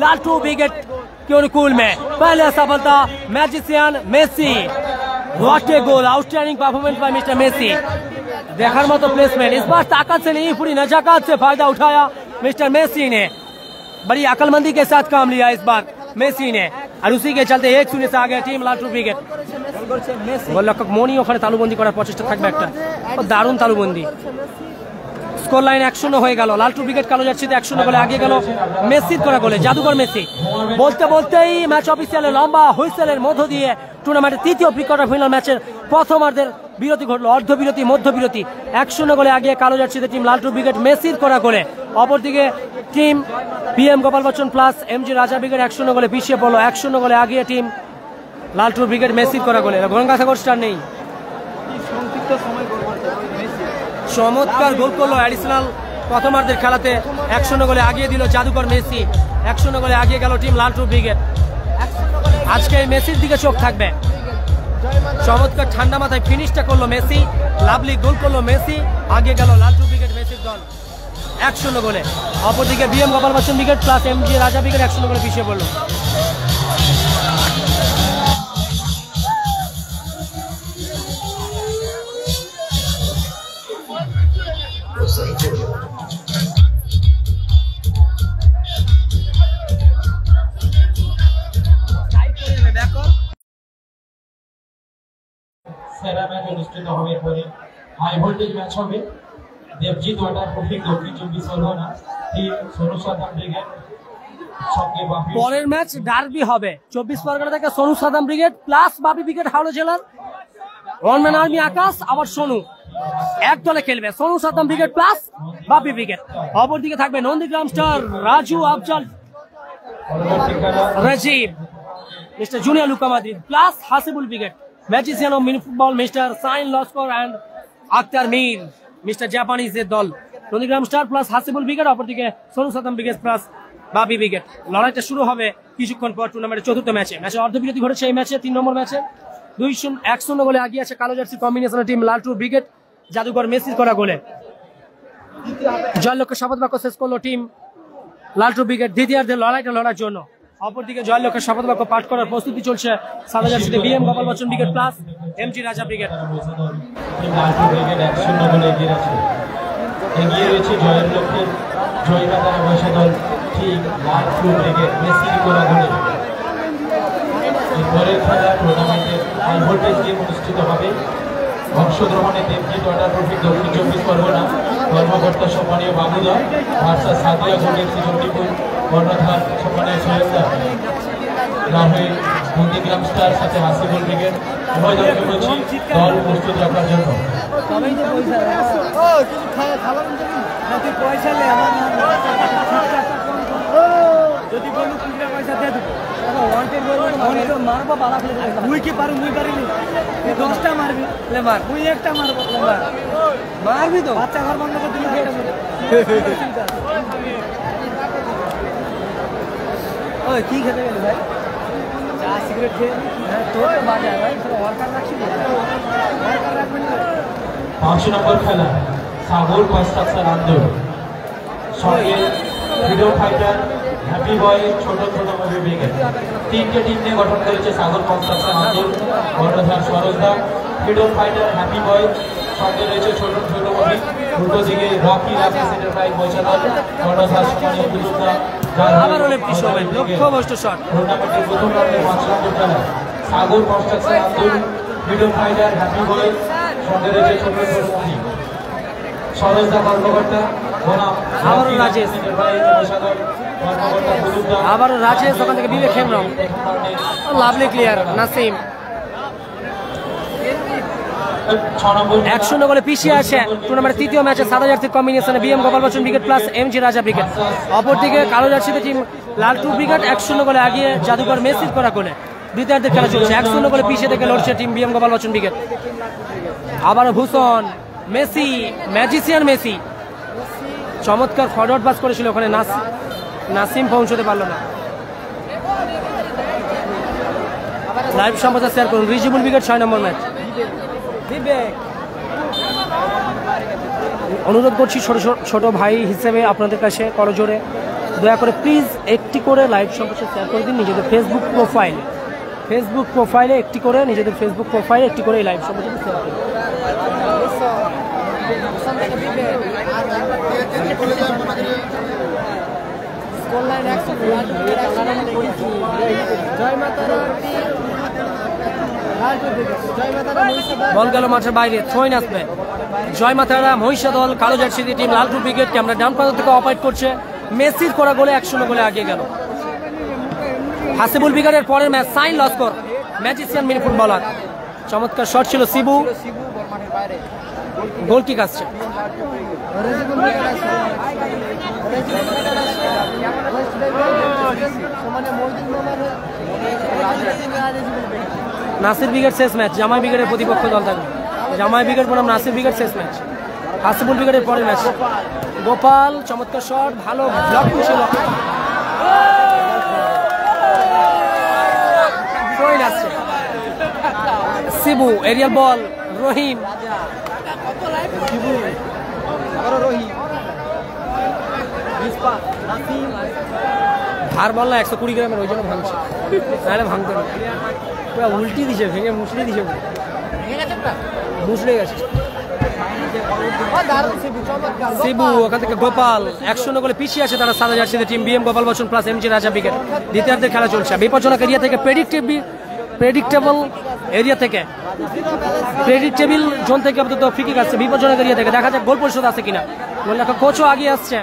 लाल्टू विकेट के अनुकूल में। पहले सफलता magician Messi. What a goal, outstanding performance by mister Messi. देखार मतो प्लेसमेंट, इस बार ताकत से नहीं पूरी नजाकत से फायदा उठाया मिस्टर मेसी ने। बड़ी अकलमंदी के साथ काम लिया इस बार मेसी ने और उसी के चलते 1-0 से आगे टीम लाल्टू विकेट। গোলরক্ষক মনি ওখানে তালুবন্দি করার প্রচেষ্টা থাকবে একটা, দারুণ তালুবন্দি। স্কোর লাইন 1-0 হয়ে গেল। লাল্টু উইকেট কালো জার্সিতে 1-0 গোলে আগিয়ে গেল মেসির করা গোলে, জাদুকর মেসি। বলতে বলতেই ম্যাচ অফিসিয়ালের লম্বা হুইসেলের মধ্য দিয়ে টুর্নামেন্টের তৃতীয় প্রি কোয়ার্টার ফাইনাল ম্যাচের প্রথমার্ধের বিরতি ঘটলো, অর্ধবিরতি মধ্যবিরতি। 1-0 গোলে আগিয়ে কালো জার্সিতে টিম লাল্টু উইকেট মেসির করা গোলে। অপরদিকে team BM Gopal Bachchan plus MG রাজা উইকেট 1-0 গোলে পিছিয়ে পড়লো। 1-0 গোলে আগিয়ে টিম লাল্টু উইকেট মেসির করা গোলে। গঙ্গাসাগর স্টার নেই, চমৎকার গোল করলো অ্যাডিশনাল প্রথমার্ধের খেলাতে। 1-0 গোলে আগিয়ে দিল জাদুকর মেসি। 1-0 গোলে আগিয়ে গেল টিম লাল্টু উইকেট। আজকে এই মেসির দিকে চোখ থাকবে। চমৎকার ঠান্ডা মাথায় ফিনিশটা করলো মেসি, লাভলি গোল করলো মেসি, আগিয়ে গেল লাল্টু উইকেট মেসির দল 1-0 গোলে। অপরদিকে BM Gopal Bachchan wicket plus MG রাজা উইকেট 1-0 গোলে পিছিয়ে পড়লো। সেরা ম্যাচ অনুষ্ঠিত হবে পরে হাই ভোল্টেজ ম্যাচ হবে দেবজিৎ ওয়াটার প্রফিক দক্ষিণ 24 পরগনা টিম সোনু সাদাম ব্রিগেড সঙ্গে বাপি। পরের ম্যাচ ডার্বি হবে 24 পরগনা থেকে Sonu Saddam brigade plus Bapi brigade Howrah জেলার ওয়ান ম্যান আর্মি আকাশ আবার সোনু এক দলে খেলবে। Sonu Saddam brigade plus Bapi brigade. অপরদিকে থাকবে Nandigram star Raju Afzal Rajib mister junior Luka Madrid plus Hasibul brigade. Magician of mini football mister Sain Laskar and Aktar Mir mister জাপানিজের দল। Nandigram star plus Hasibul brigade, অপরদিকে Sonu Saddam brigade plus Bapi brigade. লড়াইটা শুরু হবে কিছুক্ষণ পর টুর্নামেন্টের চতুর্থ ম্যাচে। ম্যাচে অর্ধবিরতি ঘটেছে এই ম্যাচে 3 নম্বর ম্যাচে 1-0 গোলে আগিয়ে আছে কালো জার্সি কম্বিনেশনের টিম লাল্টু ব্রিগেড জাদুকর মেসির করা গোলে। জয়ের লক্ষ্যে শপথ বাক্য শেষ করলো টিম লাল্টু ব্রিগেড দ্বিতীয়ার্ধের লড়াইটা লড়ার জন্য। অপরদিকে জয়ের লক্ষ্যে শপথ বাক্য পাঠ করার প্রস্তুতি চলছে সাদা জার্সিতে BM Gopal Bachchan brigade plus MG Raja brigade. Laltu brigade 1-0 গোলে এগিয়ে আছে। এগিয়ে রয়েছে জয়ের লক্ষ্যে জয়গাতারা বয়সা দল ঠিক লাল্টু ব্রিগেড মেসির করা গোলে। পরের খেলা টুর্নামেন্টের হাই ভোল্টেজ গেম অনুষ্ঠিত হবে। অংশগ্রহণে দেবজিৎ ওয়াটার প্রফিক দক্ষিণ 24 পরগনা কর্মকর্তা সম্মানীয় বাবুদা versus Sadia gold FC Chandipur কর্ণধার সম্মানীয় সৈয়দা রাহুল নন্দীগ্রাম স্টার সাথে হাসিবুল ব্রিগেড। উভয় দলকে বলছি দল প্রস্তুত রাখার জন্য। যদি বলু খুচরা পয়সা দিয়ে দেবো মারবো বালা মুই কি পারু মুই পারিনি 10টা মারবি লে মার মুই একটা মারবো লে মার মারবি তো বাচ্চা ঘর বন্ধ করে দিলি ওই কি খেতে গেলি ভাই? চা সিগারেট খেয়ে তোর বাজা ভাই ওয়ার্কার রাখছি ওয়ার্কার রাখবেন। 5 নম্বর খেলা সাগর কনস্ট্রাকশন আন্দোলন সঙ্গে ফ্রিডম ফাইটার হ্যাপি বয় ছোট ছোট মুভি ব্রিগেড। 3টে টিম নিয়ে গঠন করেছে সাগর কনস্ট্রাকশন আন্দোলন কর্ণধার সরোজদা। ফ্রিডম ফাইটার হ্যাপি বয় সঙ্গে রয়েছে ছোট ছোট মুভি। উল্টো দিকে রকি রাফি সেন্টারপ্রাইজ বৈশাখ কর্ণধার সম্মানীয় দুর্গা টুর্নামেন্টের প্রথম রাউন্ডে 5 নম্বর খেলা সাগর কনস্ট্রাকশন আন্দোলন ফ্রিডম ফাইটার হ্যাপি বয় সঙ্গে রয়েছে ছোট ছোট মুভি। সরোজদা কর্মকর্তা আবারও রাজেশ ওখান থেকে বিবেক হেমব্রম লাভলি ক্লিয়ার নাসিম 1-0 গোলে পিছিয়ে আছে টুর্নামেন্টের তৃতীয় ম্যাচে সাদা জার্সির কম্বিনেশনে BM Gopal Bachchan brigade plus MG Raja brigade. অপরদিকে কালো জার্সিতে টিম লালটু ব্রিগেড 1-0 গোলে আগিয়ে জাদুকর মেসির করা গোলে দ্বিতীয়ার্ধের খেলা চলছে। 1-0 গোলে পিছিয়ে থেকে লড়ছে team BM Gopal Bachchan brigade. আবারও ভূষণ, মেসি, ম্যাজিশিয়ান মেসি চমৎকার ফরওয়ার্ড পাস করেছিল, ওখানে নাসিম পৌঁছতে পারল না। লাইভ সম্প্রচার শেয়ার করুন। রিজিবুল ব্রিগেড 6 নম্বর ম্যাচ। অনুরোধ করছি ছোট ভাই হিসেবে আপনাদের কাছে করজোরে দয়া করে প্লিজ একটি করে লাইভ সম্প্রচার শেয়ার করে দিন নিজেদের ফেসবুক প্রোফাইলে একটি করে নিজেদের ফেসবুক প্রোফাইলে একটি করে এই লাইভ সম্প্রচার শেয়ার করুন। বল গেল মাঠের বাইরে, থ্রোইন আসবে। জয়মাতারা মহিষাদল কালো jersey team Laltu brigade camera ডান প্রান্ত থেকে অপারেট করছে। মেসির করা গোলে 1-0 গোলে আগিয়ে গেল। হাসিবুল ব্রিগেডের পরের match sign Laskar magician mini footballer চমৎকার শট ছিল সিবু, গোল কিক আসছে। নাসির ব্রিগেড শেষ ম্যাচ, জামাই ব্রিগেডের প্রতিপক্ষ দল থাকবে। জামাই ব্রিগেড বনাম নাসির ব্রিগেড শেষ ম্যাচ। হাসিবুল ব্রিগেডের পরের ম্যাচ। গোপাল চমৎকার শট, ভালো ব্লক ছিল। আসছে সিবু, এরিয়াল বল, রহিম, আর বল না 120 গ্রামের, ওই জন্য ভাঙছে, নাহলে ভাঙতে না। পুরো উল্টি দিছে, ভেঙে মুসড়ে দিছে, মুসড়ে গেছে সিবু। ওখান থেকে গোপাল 1-0 গোলে পিছিয়ে আছে তারা সাদা জার্সিতে team BM Gopal Bachchan plus MG Raja brigade. দ্বিতীয়ার্ধের খেলা চলছে। বিপজ্জনক এরিয়া থেকে প্রেডিক্টেবল এরিয়া থেকে প্রেডিক্টেবল জোন থেকে আপাতত ফ্রি কিক আসছে। বিপজ্জনক এরিয়া থেকে দেখা যাক গোল পরিশোধ আছে কিনা। গোল লেখা কোচও আগিয়ে আসছে।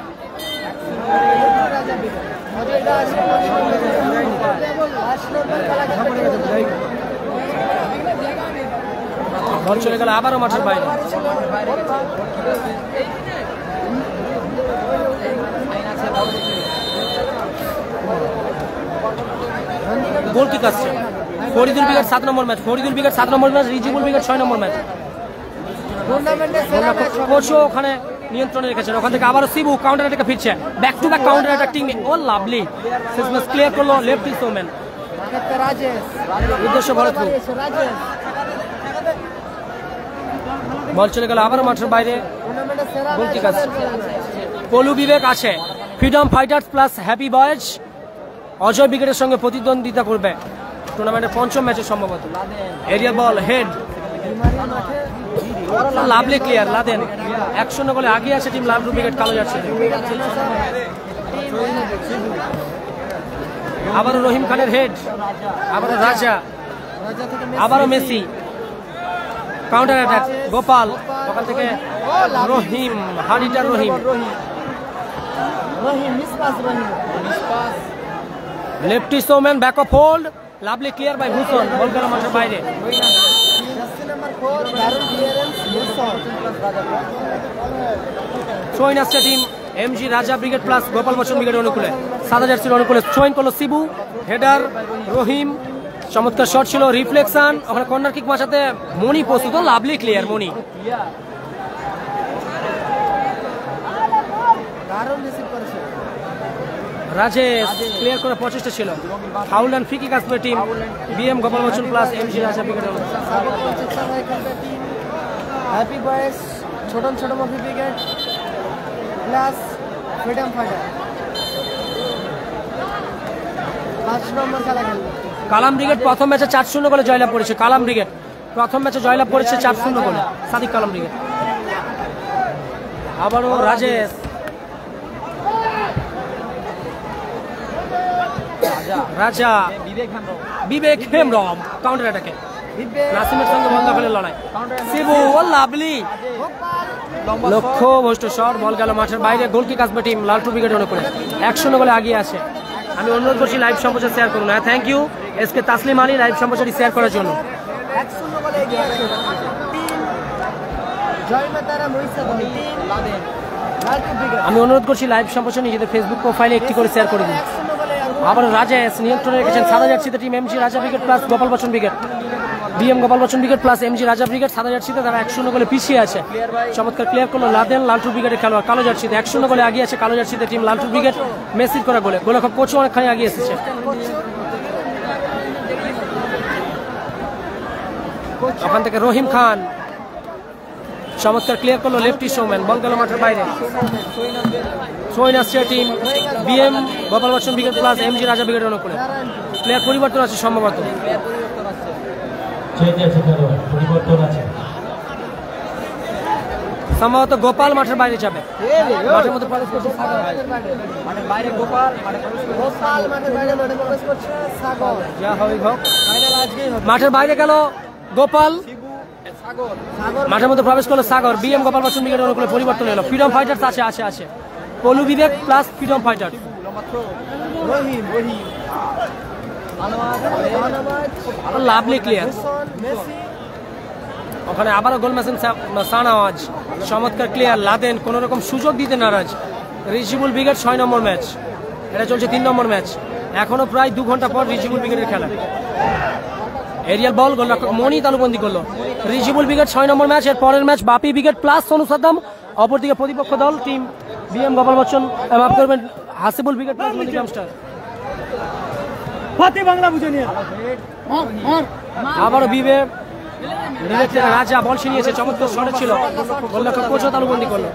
বল চলে গেল আবারও মাঠের বাইরে। গোল কিক আসছে। ফরিদুল ব্রিগেড 7 নম্বর ম্যাচ। রিজিবুল ব্রিগেড 6 নম্বর ম্যাচ। কোচও ওখানে নিয়ন্ত্রণে রেখেছেন। ওখান থেকে আবারও সিবু কাউন্টার অ্যাটাকে ফিরছে। Back to back counter attack team. ও লাভলি সিসমাস ক্লিয়ার করলো লেফট সোমেন। উদ্দেশ্য ভরতপুর। বল চলে গেল আবারও মাঠের বাইরে। গোল কিক আছে। পলু বিবেক আছে। Freedom fighters plus happy boys Ajay ব্রিগেডের সঙ্গে প্রতিদ্বন্দ্বিতা করবে টুর্নামেন্টের 5ম ম্যাচে সম্ভবত। Arial ball, head, lovely clear. Laden 1-0 গোলে আগিয়ে আছে টিম লালটু ব্রিগেড কালো জার্সি। আবারও রহিম খানের হেড, আবারও রাজা, আবারও মেসি, কাউন্টার অ্যাটাক। গোপাল ওখান থেকে রহিম, হাডিটার Rahim, lefty Somen, back of hold, lovely clear by Bhushan. Ball গেল মাঠের বাইরে। থ্রোইন আসছে team MG Raja brigade plus Gopal Bachchan brigade অনুকূলে। সাদা জার্সির অনুকূলে থ্রোইন করলো সিবু, হেডার রহিম, চমৎকার শট ছিল, রিফ্লেকশন। ওখানে কর্নার কিক মাঝাতে মনি প্রস্তুত, লাভলি ক্লিয়ার মনি। রাজেশ ক্লিয়ার করে প্রচেষ্টা ছিল। ফাউল অ্যান্ড ফ্রি কিক আসবে team BM Gopal Bachchan plus MG Raja brigade. Happy boys ছোট মফি ব্রিগেড প্লাস ফ্রিডম ফাইটার 5 নম্বর খেলা খেলবে। কালাম ব্রিগেড প্রথম ম্যাচে 4-0 গোলে জয়লাভ করেছে। কালাম ব্রিগেড প্রথম ম্যাচে জয়লাভ করেছে 4-0 গোলে। সাদিক কালাম ব্রিগেড। আবারও রাজেশ, রাজা, বিবেক হেমব্রম কাউন্টার অ্যাটাকে। নাসিমের সঙ্গে বল দখলের লড়াই। সিবু, ও লাভলি, লক্ষ্য ভ্রষ্ট শট। বল গেল মাঠের বাইরে। গোল কিক আসবে টিম লালটু ব্রিগেড অনুকূলে। 1-0 গোলে আগিয়ে আছে। আমি অনুরোধ করছি লাইভ সম্প্রচার শেয়ার করুন। হ্যাঁ, thank you SK Taslim Ali live সম্প্রচারটি শেয়ার করার জন্য। 1-0 গোলে এগিয়ে আছে team Jaymatara Mahishadal team Laltu brigade. আমি অনুরোধ করছি লাইভ সম্প্রচার নিজেদের ফেসবুক প্রোফাইলে একটি করে শেয়ার করে দিন। 1-0 গোলে আবার রাজেশ নিয়ন্ত্রণে রেখেছেন সাদা জার্সিতে team MG Raja brigade plus Gopal Bachchan brigade. BM Gopal Bachchan brigade plus MG Raja brigade সাদা জার্সিতে তারা 1-0 গোলে পিছিয়ে আছে। চমৎকার ক্লিয়ার করলো লাদেন লালটু ব্রিগেডের খেলোয়াড় কালো জার্সিতে 1-0 গোলে এগিয়ে আছে কালো জার্সিতে টিম লালটু ব্রিগেড। মেসির করা গোলে গোলরক্ষক কোচও অনেকখানি এগিয়ে এসেছে। ওখান থেকে রহিম খান চমৎকার ক্লিয়ার করলো লেফটি শোম্যান, বল গেল মাঠের বাইরে। সোইন আসছে team BM Gopal Bachchan brigade plus MG Raja ব্রিগেডের অনুকূলে। প্লেয়ার পরিবর্তন আছে সম্ভবত, সম্ভবত গোপাল মাঠের বাইরে যাবে। মাঠের মধ্যে প্রবেশ করছে সাগর। মাঠের বাইরে গোপাল, গোপাল মাঠের বাইরে প্রবেশ করছে সাগর। যা হবে হোক, ফাইনাল আজকেই হবে। মাঠের বাইরে গেল গোপাল, সাগর মাঠের মধ্যে প্রবেশ করলো সাগর। বিএম গোপাল বচ্চন ব্রিগেডের অনুকূলে পরিবর্তন এলো। ফ্রিডম ফাইটার্স আছে পলু বিবেক প্লাস ফ্রিডম ফাইটার। রহিম লাভলি ক্লিয়ার। মেসি ওখানে আবারও গোল মেশিন সানাওয়াজ চমৎকার ক্লিয়ার। লাদেন কোন রকম সুযোগ দিতে নারাজ। রিজিবুল ব্রিগেড 6 নম্বর ম্যাচ, এটা চলছে 3 নম্বর ম্যাচ। এখনো প্রায় 2 ঘন্টা পর রিজিবুল ব্রিগেডের খেলা। এরিয়াল বল গোলরক্ষক মনি তালুবন্দি করলো। রিজিবুল ব্রিগেড 6 নম্বর ম্যাচ। এর পরের ম্যাচ বাপি ব্রিগেড প্লাস সোনু সাদ্দাম। অপরদিকে প্রতিপক্ষ দল টিম বিএম গোপাল বচ্চন মাফ করবেন হাসিবুল ব্রিগেড প্লাস মনিগ্রামস্টার। বাংলা বুঝে নিয়ে আবারও বিবেক রাজা বল ছিনিয়েছে, চমৎকার শট ছিল, গোলরক্ষক কোচও তালুবন্দি করলো।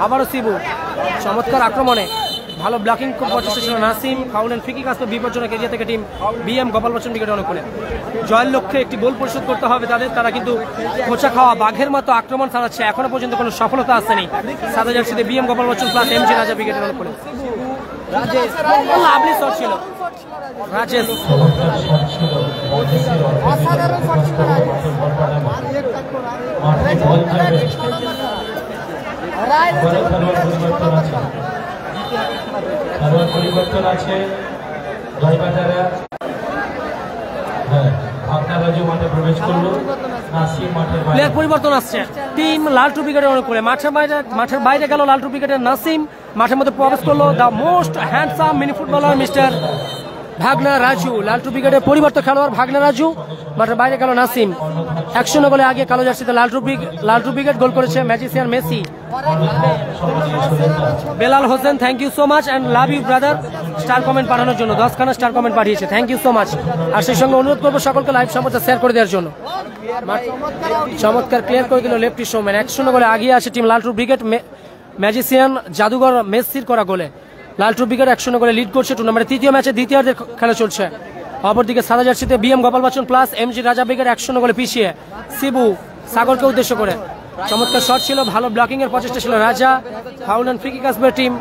আবারও শিবু চমৎকার আক্রমণে ভালো ব্লকিং প্রচেষ্টা ছিল Nasim. Foul and free kick আসবে বিপজ্জনক এরিয়া থেকে team BM Gopal Bachchan brigade অনুকূলে। জয়ের লক্ষ্যে একটি গোল পরিশোধ করতে হবে তাদের। তারা কিন্তু খোঁচা খাওয়া বাঘের মতো আক্রমণ চালাচ্ছে, এখনো পর্যন্ত কোনো সফলতা আসেনি। সাদা জার্সিতে BM Gopal Bachchan plus MG Raja ব্রিগেডের অনুকূলে। লাভলি শট ছিল রাজেশ। অসাধারণ শট ছিল পরিবর্তন আছে। মাঠে প্রবেশ করলো, নাসিম মাঠের প্লেয়ার পরিবর্তন আসছে টিম লালটু ব্রিগেডের অনুকূলে। মাঠের বাইরে গেল লালটু ব্রিগেডের নাসিম, মাঠের মধ্যে প্রবেশ করলো the most handsome mini footballer mister ভাগনা রাজু। লালটু ব্রিগেডের পরিবর্তন খেলোয়াড় ভাগনা রাজু, মাঠের বাইরে গেল নাসিম। 1-0 গোলে আগে কালো জার্সিতে লালটু ব্রিগেড গোল করেছে magician Messi. Belal Hossain thank you so much and love you brother star comment পাঠানোর জন্য 10খানা স্টার কমেন্ট পাঠিয়েছে, থ্যাংক ইউ সো মাচ। আর সেই সঙ্গে অনুরোধ করবো সকলকে লাইভ সম্প্রচার শেয়ার করে দেওয়ার জন্য। চমৎকার ক্লিয়ার করে দিল লেফটি শোম্যান। 1-0 গোলে আগিয়ে আছে টিম লালটু ব্রিগেড। ম্যাজিসিয়ান জাদুঘর মেসির করা গোলে লালটু ব্রিগেড 1-0 গোলে লিড করছে টুর্নামেন্টের তৃতীয় ম্যাচে দ্বিতীয়ার্ধের খেলা চলছে। অপরদিকে সাদা জার্সিতে BM Gopal Bachchan plus MG Raja brigade 1-0 গোলে পিছিয়ে। শিবু সাগরকে উদ্দেশ্য করে চমৎকার শট ছিল, ভালো ব্লকিং এর প্রচেষ্টা ছিল রাজা। ফাউল এন্ড ফ্রি কিক আসবে team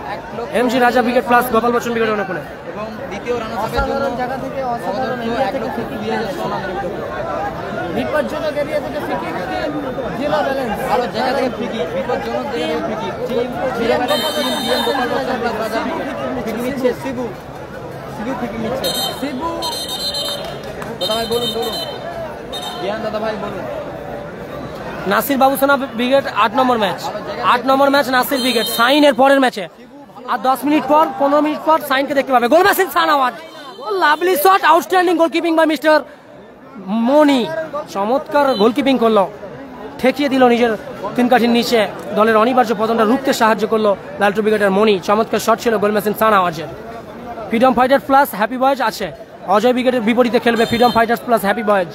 MG Raja brigade plus Gopal Bachchan brigade অনুকূলে। এবং দ্বিতীয় রানার্সআপের জন্য জায়গা থেকে অসাধারণ এরিয়া থেকে ফ্রি কিক দিয়ে যাচ্ছে বিপজ্জনক এরিয়া থেকে ফ্রি কিক। জিরো ব্যালেন্স ভালো জায়গা থেকে ফ্রি কিক, বিপজ্জনক জায়গা থেকে free kick. Team BM Gopal Bachchan plus রাজা ফ্রি কিক নিচ্ছে। শিবু ফ্রি কিক নিচ্ছে। শিবু দাদা ভাই বলুন জ্ঞান দাদা ভাই বলুন। নাসির বাবুসোনা ব্রিগেড 8 নম্বর ম্যাচ। 8 নম্বর ম্যাচ নাসির ব্রিগেড। সাইন এর পরের ম্যাচে আর 10 মিনিট পর 15 মিনিট পর সাইনকে দেখতে পাবে। Goal machine Sanawaz, lovely shot, outstanding গোলকিপিং বাই মিস্টার মনি। চমৎকার গোলকিপিং করলো, ঠেকিয়ে দিল নিজের 3 কাঠির নিচে। দলের অনিবার্য পতনটা রুখতে সাহায্য করলো লালটু ব্রিগেডের মনি। চমৎকার শট ছিল গোল মেশিন সানাওয়াজের। Freedom fighter plus happy boys আছে। অজয় ব্রিগেডের বিপরীতে খেলবে freedom fighters plus happy boys.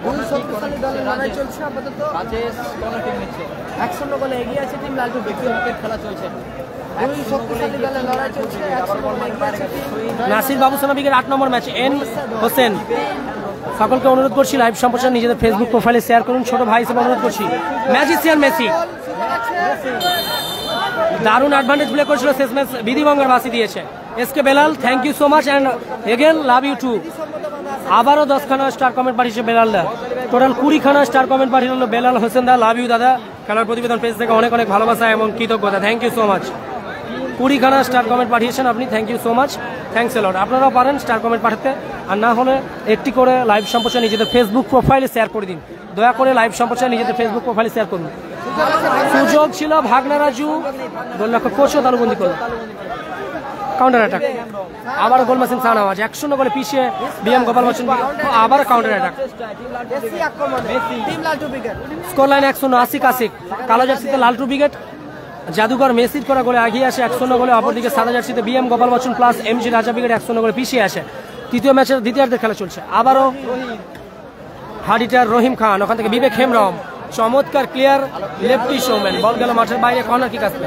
দুই শক্তিশালী দলের লড়াই চলছে আপাতত। রাজেশ কর্নার কিক নিচ্ছে। 1-0 গোলে এগিয়ে আছে টিম লালটু ব্রিগেড। খেলা চলছে। দুই শক্তিশালী দলের লড়াই চলছে। 1-0 গোলে এগিয়ে আছে টিম নাসির বাবুসোনা ব্রিগেড 8 নম্বর ম্যাচ। এন হোসেন সকলকে অনুরোধ করছি লাইভ সম্প্রচার নিজেদের ফেসবুক প্রোফাইলে শেয়ার করুন। ছোট ভাই হিসেবে অনুরোধ করছি। ম্যাজিসিয়ান মেসি দারুণ অ্যাডভান্টেজ প্লে করেছিল শেষ ম্যাচ, বিধিভঙ্গের বাসি দিয়েছে। SK Belal thank you so much and again love you too. আবারও 10খানা স্টার কমেন্ট পাঠিয়েছে বেলাল দা। টোটাল 20খানা স্টার কমেন্ট পাঠিয়ে দিল বেলাল হোসেন দা। লাভ ইউ দাদা। খেলার প্রতিবেদন পেজ থেকে অনেক ভালোবাসা এবং কৃতজ্ঞতা, থ্যাংক ইউ সো মাচ। 20খানা স্টার কমেন্ট পাঠিয়েছেন আপনি, thank you so much, thanks a lot. আপনারাও পারেন স্টার কমেন্ট পাঠাতে, আর না হলে একটি করে লাইভ সম্প্রচার নিজেদের ফেসবুক প্রোফাইলে শেয়ার করে দিন। দয়া করে লাইভ সম্প্রচার নিজেদের ফেসবুক প্রোফাইলে শেয়ার করুন। সুযোগ ছিল ভাগনা রাজু, গোলরক্ষক কোচও তালুবন্দি করল। কাউন্টার অ্যাটাক, আবার গোল মাসিং শাহনওয়াজ 1-0 গোলে পিছিয়ে বিএম গোপাল বচ্চন, আবার counter attack. Score line 1-0 Ashik Ashik, কালো জার্সিতে লালটু ব্রিগেড, জাদুঘর মেসির করা গোলে এগিয়ে আসে 1-0 গোলে। অপরদিকে সাদা জার্সিতে BM Gopal Bachchan plus MG Raja brigade 1-0 গোলে পিছিয়ে আসে। তৃতীয় ম্যাচের দ্বিতীয়ার্ধের খেলা চলছে, আবারও হাডিটার রহিম খান, ওখান থেকে বিবেক হেমব্রম, চমৎকার ক্লিয়ার লেফটি শোম্যান, বল গেল মাঠের বাইরে, কর্নার কিক আসবে।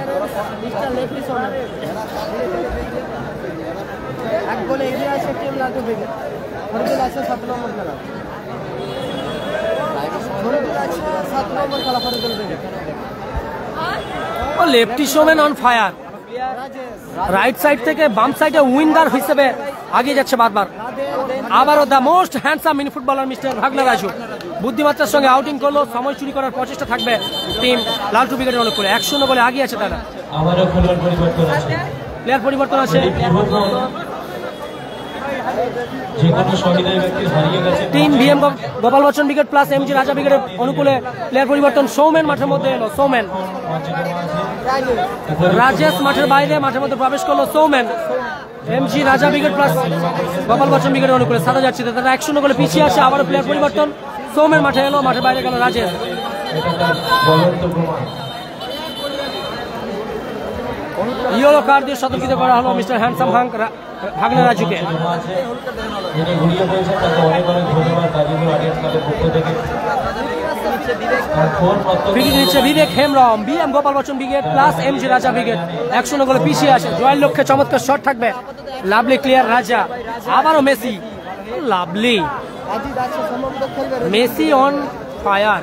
এক গোলে এগিয়ে আছে টিম লালটু ব্রিগেড। ফরিদুল আছে 7 নম্বর খেলা, ফরিদুল আছে 7 নম্বর খেলা ফরিদুল ব্রিগেড। ও lefty showman on fire, right side থেকে বাম সাইডে উইঙ্গার হিসেবে আগিয়ে যাচ্ছে বারবার। আবারও the most handsome mini footballer mister ভাগনা রাজু বুদ্ধিমাত্রার সঙ্গে আউটিং করলো। সময় চুরি করার প্রচেষ্টা থাকবে টিম লালটু ব্রিগেডের অনুকূলে। 1-0 গোলে আগিয়ে আছে তারা। আমারও খেলোয়াড় পরিবর্তন আছে, প্লেয়ার পরিবর্তন আছে। যে কোনো সহৃদয় ব্যক্তি হারিয়ে গেছে। Team BM Gopal Bachchan brigade plus MG Raja ব্রিগেডের অনুকূলে প্লেয়ার পরিবর্তন। সৌমেন মাঠের মধ্যে এলো, সৌমেন। রাজেশ মাঠের বাইরে, মাঠের মধ্যে প্রবেশ করলো Soumen. MG Raja brigade plus Gopal Bachchan ব্রিগেডের অনুকূলে সাদা জার্সিতে তারা 1-0 গোলে পিছিয়ে আসে। আবারও প্লেয়ার পরিবর্তন, সৌমেন মাঠে এলো, মাঠের বাইরে গেল রাজেশ। ইয়েলো কার্ড দিয়ে সতর্কিত করা হলো মিস্টার হ্যান্ডসাম ভাগনা রাজুকে। Bibek Hembram, BM Gopal Bachchan brigade plus MG Raja brigade 1-0 গোলে পিছিয়ে আসে। জয়ের লক্ষ্যে চমৎকার শট থাকবে, লাভলি ক্লিয়ার রাজা। আবারও Messi, lovely Messi on fire.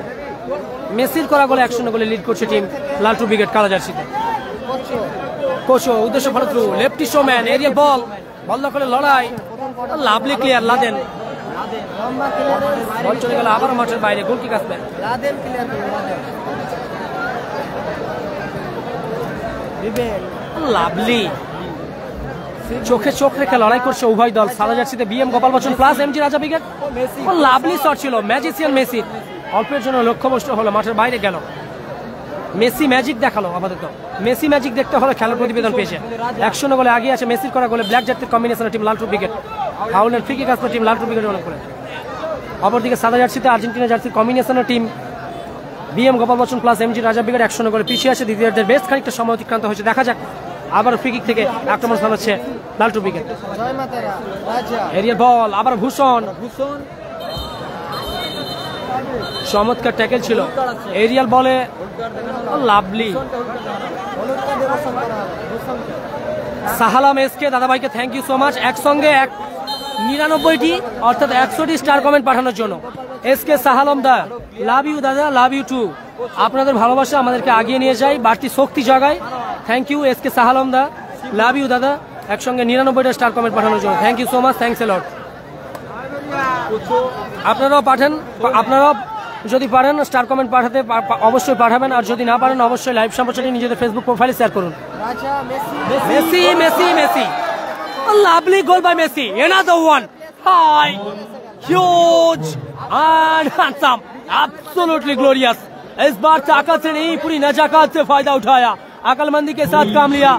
মেসির করা গোলে 1-0 গোলে লিড করছে টিম লালটু ব্রিগেড কালো জার্সিতে। কোচো উদ্দেশ্য ফলত্রু, লেফটি শোম্যান, এরিয়াল বল, বল দখলে লড়াই, লাভলি ক্লিয়ার লাদেন, বল চলে গেল আবার মাঠের বাইরে, গোল কিক আসবে। লাভলি চোখে চোখ রেখে লড়াই করছে উভয় দল। সাদা জার্সিতে BM Gopal Bachchan plus MG Raja brigade. Lovely shot ছিল ম্যাজিসিয়ান মেসি, অল্পের জন্য লক্ষ্যভ্রষ্ট হলো, মাঠের বাইরে গেল। মেসি ম্যাজিক দেখালো আপাতত, মেসি ম্যাজিক দেখতে হলে খেলার প্রতিবেদন পেয়েছে। 1-0 গোলে আগিয়ে আছে মেসির করা গোলে ব্ল্যাক জার্সির কম্বিনেশনের টিম লালটু ব্রিগেড। ফাউলের ফ্রি কিক আসবে টিম লালটু ব্রিগেডের অনুকূলে। অপরদিকে সাদা জার্সিতে আর্জেন্টিনা জার্সির কম্বিনেশনের team BM Gopal Bachchan plus MG Raja brigade 1-0 গোলে পিছিয়ে আছে। দ্বিতীয়ার্ধের বেশ খানিকটা সময় অতিক্রান্ত হয়েছে, দেখা যাক। আবার ফ্রি কিক থেকে আক্রমণ চালাচ্ছে লালটু ব্রিগেড। এরিয়াল বল, আবার ভূষণ, চমৎকার ট্যাকেল ছিল এরিয়াল বলে, লাভলি। সাহালাম এসকে দাদাভাইকে থ্যাংক ইউ সো মাচ, একসঙ্গে 99টি অর্থাৎ 100টি স্টার কমেন্ট পাঠানোর জন্য। এসকে সাহালাম দা, লাভ ইউ দাদা, লাভ ইউ টু। আপনাদের ভালোবাসা আমাদেরকে আগিয়ে নিয়ে যায়, বাড়তি শক্তি জাগায়। থ্যাংক ইউ এসকে সাহালাম দা, লাভ ইউ দাদা, একসঙ্গে 99টা স্টার কমেন্ট পাঠানোর জন্য। Thank you so much, thanks a lot. আপনারাও পাঠান, আপনারাও যদি পারেন স্টার কমেন্ট পাঠাতে অবশ্যই পাঠাবেন, আর যদি না পারেন অবশ্যই লাইভ সম্প্রচারটি নিজেদের ফেসবুক প্রোফাইলে শেয়ার করুন। Messi Messi Messi, lovely goal by Messi, another one, high, huge and handsome, absolutely glorious। इस बार ताकत से नहीं पूरी नजाकत से फायदा उठाया, अकलमंदी के साथ काम लिया।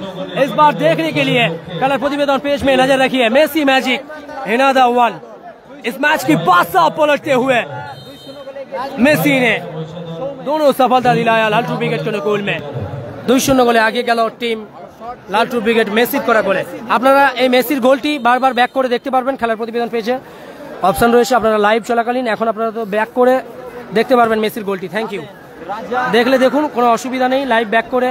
इस बार देखने के लिए कलर प्रतिवेदन पेज में नजर रखिए, मेसी मैजिक, another one। इस मैच की पासा पलटते हुए मेसी ने दोनों सफलता दिलाया लालटू ब्रिगेड के अनुकूल में। 2-0 গোলে আগে গেল টিম লালটু ব্রিগেড মেসির করা গোলে। আপনারা এই মেসির গোলটি বারবার ব্যাক করে দেখতে পারবেন, খেলার প্রতিবেদন পেজে অপশন রয়েছে। আপনারা লাইভ চলাকালীন এখন আপনারা তো ব্যাক করে দেখতে পারবেন মেসির গোলটি। Thank you. দেখলে দেখুন, কোনো অসুবিধা নেই, লাইভ ব্যাক করে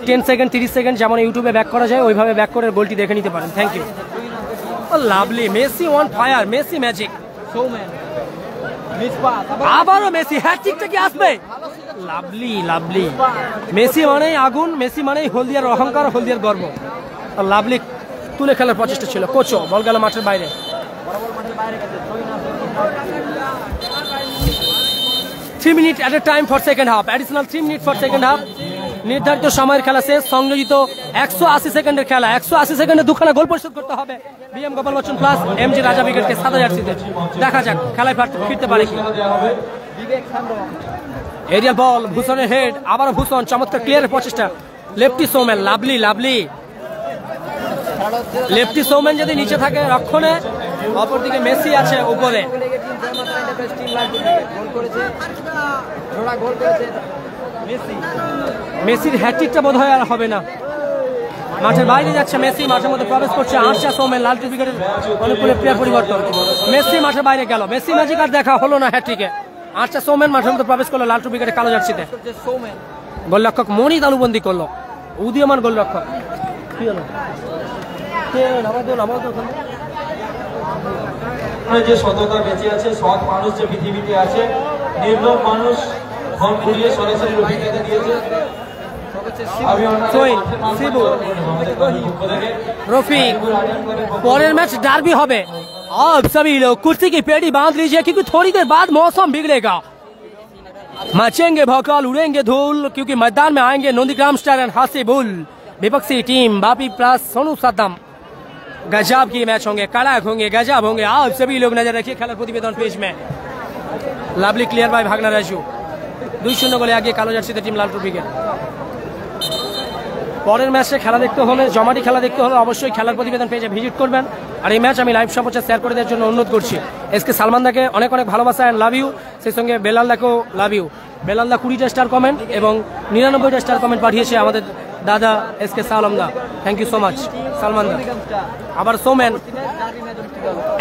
10 সেকেন্ড 30 সেকেন্ড যেমন ইউটিউবে ব্যাক করা যায় ওইভাবে ব্যাক করে গোলটি দেখে নিতে পারেন। Thank you. Lovely, Messi on fire, Messi magic. আবারও মেসি, হ্যাটট্রিকটা কি আসবে? লাভলি লাভলি, মেসি মানেই আগুন, মেসি মানেই হলদিয়ার অহংকার, হলদিয়ার গর্ব। লাভলি তুলে খেলার প্রচেষ্টা ছিল, কোচো, বল গেল মাঠের বাইরে। 3 minute at A time for second half, additional 3 minute for second half. নির্ধারিত সময়ের খেলা শেষ, সংযোজিত 180 সেকেন্ডের খেলা। 180 সেকেন্ডে দুখানা গোল পরিশোধ করতে হবে BM Gopal Bachchan plus MG রাজা ব্রিগেডকে সাদা জার্সিতে। দেখা যাক খেলায় ফিরতে পারে কি। বিবেক হেমব্রম। এরিয়াল বল, ভূষণের হেড, আবার ভূষণ, চমৎকার ক্লিয়ারের প্রচেষ্টা, লেফটি সৌমেন, লাভলি লাভলি খেলাটা হচ্ছে লেফটি সৌমেন যদি নিচে থাকে রক্ষণে, অপরদিকে মেসি আছে উপরে। টিম লালটু ব্রিগেড গোল করেছে, জোড়া গোল করেছে মেসি। মেসির হ্যাট্রিকটা বোধ হয় আর হবে না। মাঠের বাইরে যাচ্ছে মেসি, মাঠের মধ্যে প্রবেশ করছে আরশা সৌমেন, লালটু ব্রিগেডের অনুকূলে প্লেয়ার পরিবর্তন। মেসি মাঠের বাইরে গেল, মেসি ম্যাজিক আর দেখা হলো না হ্যাট্রিকে। আরশা সৌমেন মাঠের মধ্যে প্রবেশ করলো লালটু ব্রিগেডের কালো জার্সিতে। সৌমেন গোলরক্ষক মনি তালুবন্দি করলো, উদীয়মান গোলরক্ষক। কি হলো? যে সততা বেঁচে আছে, সৎ মানুষ যে পৃথিবীতে আছে, নির্লোভ মানুষ ফোন ঘুরিয়ে সরাসরি অভিজ্ঞতা দিয়েছে। रफीक পরের ম্যাচ डार्बी হবে। अब सभी लोग कुर्सी की पेड़ी बांध लीजिए क्योंकि थोड़ी देर बाद मौसम बिगड़ेगा। मचेंगे भौकाल, उड़ेंगे धूल क्योंकि मैदान में आएंगे नंदीग्राम स्टार एंड हासिबुल। विपक्षी टीम बापी प्लस सोनू सद्दाम। गजब की मैच होंगे, कड़क होंगे, गजब होंगे। आप सभी लोग नजर रखिए खेलार प्रतिवेदन पेज में। लाभली क्लियर बाय भागना राजू। 2-0 গোলে এগিয়ে কালো জার্সিতে টিম লালটু ব্রিগেড। পরের ম্যাচে খেলা দেখতে হলে, জমাটি খেলা দেখতে হলে অবশ্যই খেলার প্রতিবেদন পেজে ভিজিট করবেন। আর এই ম্যাচ আমি লাইভ সম্প্রচার শেয়ার করে দেওয়ার জন্য অনুরোধ করছি। এসকে সালমান দাকে অনেক অনেক ভালোবাসা অ্যান্ড লাভ ইউ। সেই সঙ্গে বেলাল দাকেও লাভ ইউ। বেলাল দা 20টা স্টার কমেন্ট এবং 99টা স্টার কমেন্ট পাঠিয়েছে আমাদের দাদা এসকে সালমান দা। Thank you so much Salman দা। আবার সোমেন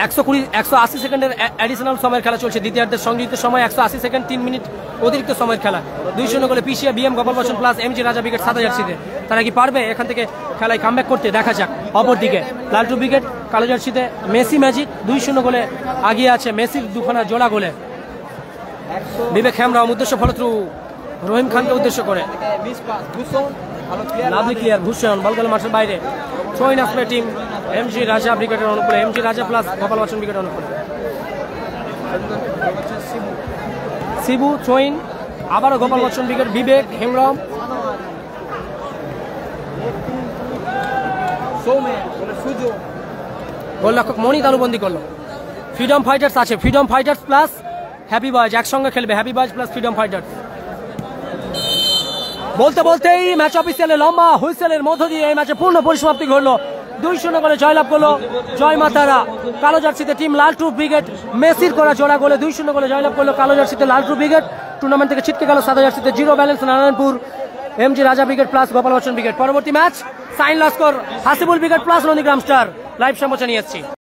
180 সেকেন্ডের অ্যাডিশনাল সময়ের খেলা চলছে। দ্বিতীয়ার্ধের সংযুক্ত সময় 180 সেকেন্ড 3 মিনিট অতিরিক্ত সময়ের খেলা। 2-0 গোলে পিছিয়ে BM Gopal Bachchan plus MG Raja brigade সাদা জার্সিতে। তারা কি পারবে এখান থেকে খেলায় কামব্যাক করতে? দেখা যাক। অপরদিকে লালটু ব্রিগেড কালো জার্সিতে মেসি ম্যাজিক 2-0 গোলে আগিয়ে আছে। মেসির দুখানা জোড়া গোলে। বিবেক হেমব্রম উদ্দেশ্য ফলত্রু রহিম খানকে উদ্দেশ্য করে মিস পাস ভূষণ ভালো প্লেয়ার। লাভলি ক্লিয়ার, ভূষণ বল গেল মাঠের বাইরে। থ্রোইন আসবে টিম এমজি রাজা ব্রিগেডের অনুকূলে, এমজি রাজা প্লাস গোপাল বচ্চন ব্রিগেডের অনুকূলে। শিবু থ্রোইন, আবারও গোপাল বচ্চন ব্রিগেড, বিবেক হেমব্রম, সৌমেন সুযোগ। গোলরক্ষক মনি তালুবন্দি করলো। ফ্রিডম ফাইটার্স আছে, freedom fighters plus happy boys একসঙ্গে খেলবে। Happy boys plus freedom fighters. বলতে বলতেই ম্যাচ অফিসিয়ালে লম্বা হুইসেলের মধ্য দিয়ে এই ম্যাচে পূর্ণ পরিসমাপ্তি ঘটলো। 2-0 গোলে জয়লাভ করলো জয় মাতারা কালো জার্সিতে টিম লালটু ব্রিগেড। মেসির করা জোড়া গোলে 2-0 গোলে জয়লাভ করলো কালো জার্সিতে লালটু ব্রিগেড। টুর্নামেন্ট থেকে ছিটকে গেল সাদা জার্সিতে zero balance Narayanpur MG Raja brigade plus Gopal Bachchan brigade. পরবর্তী match sign Laskar Hasibul brigade plus Nandigram star. Live সম্প্রচার নিয়ে এসেছি।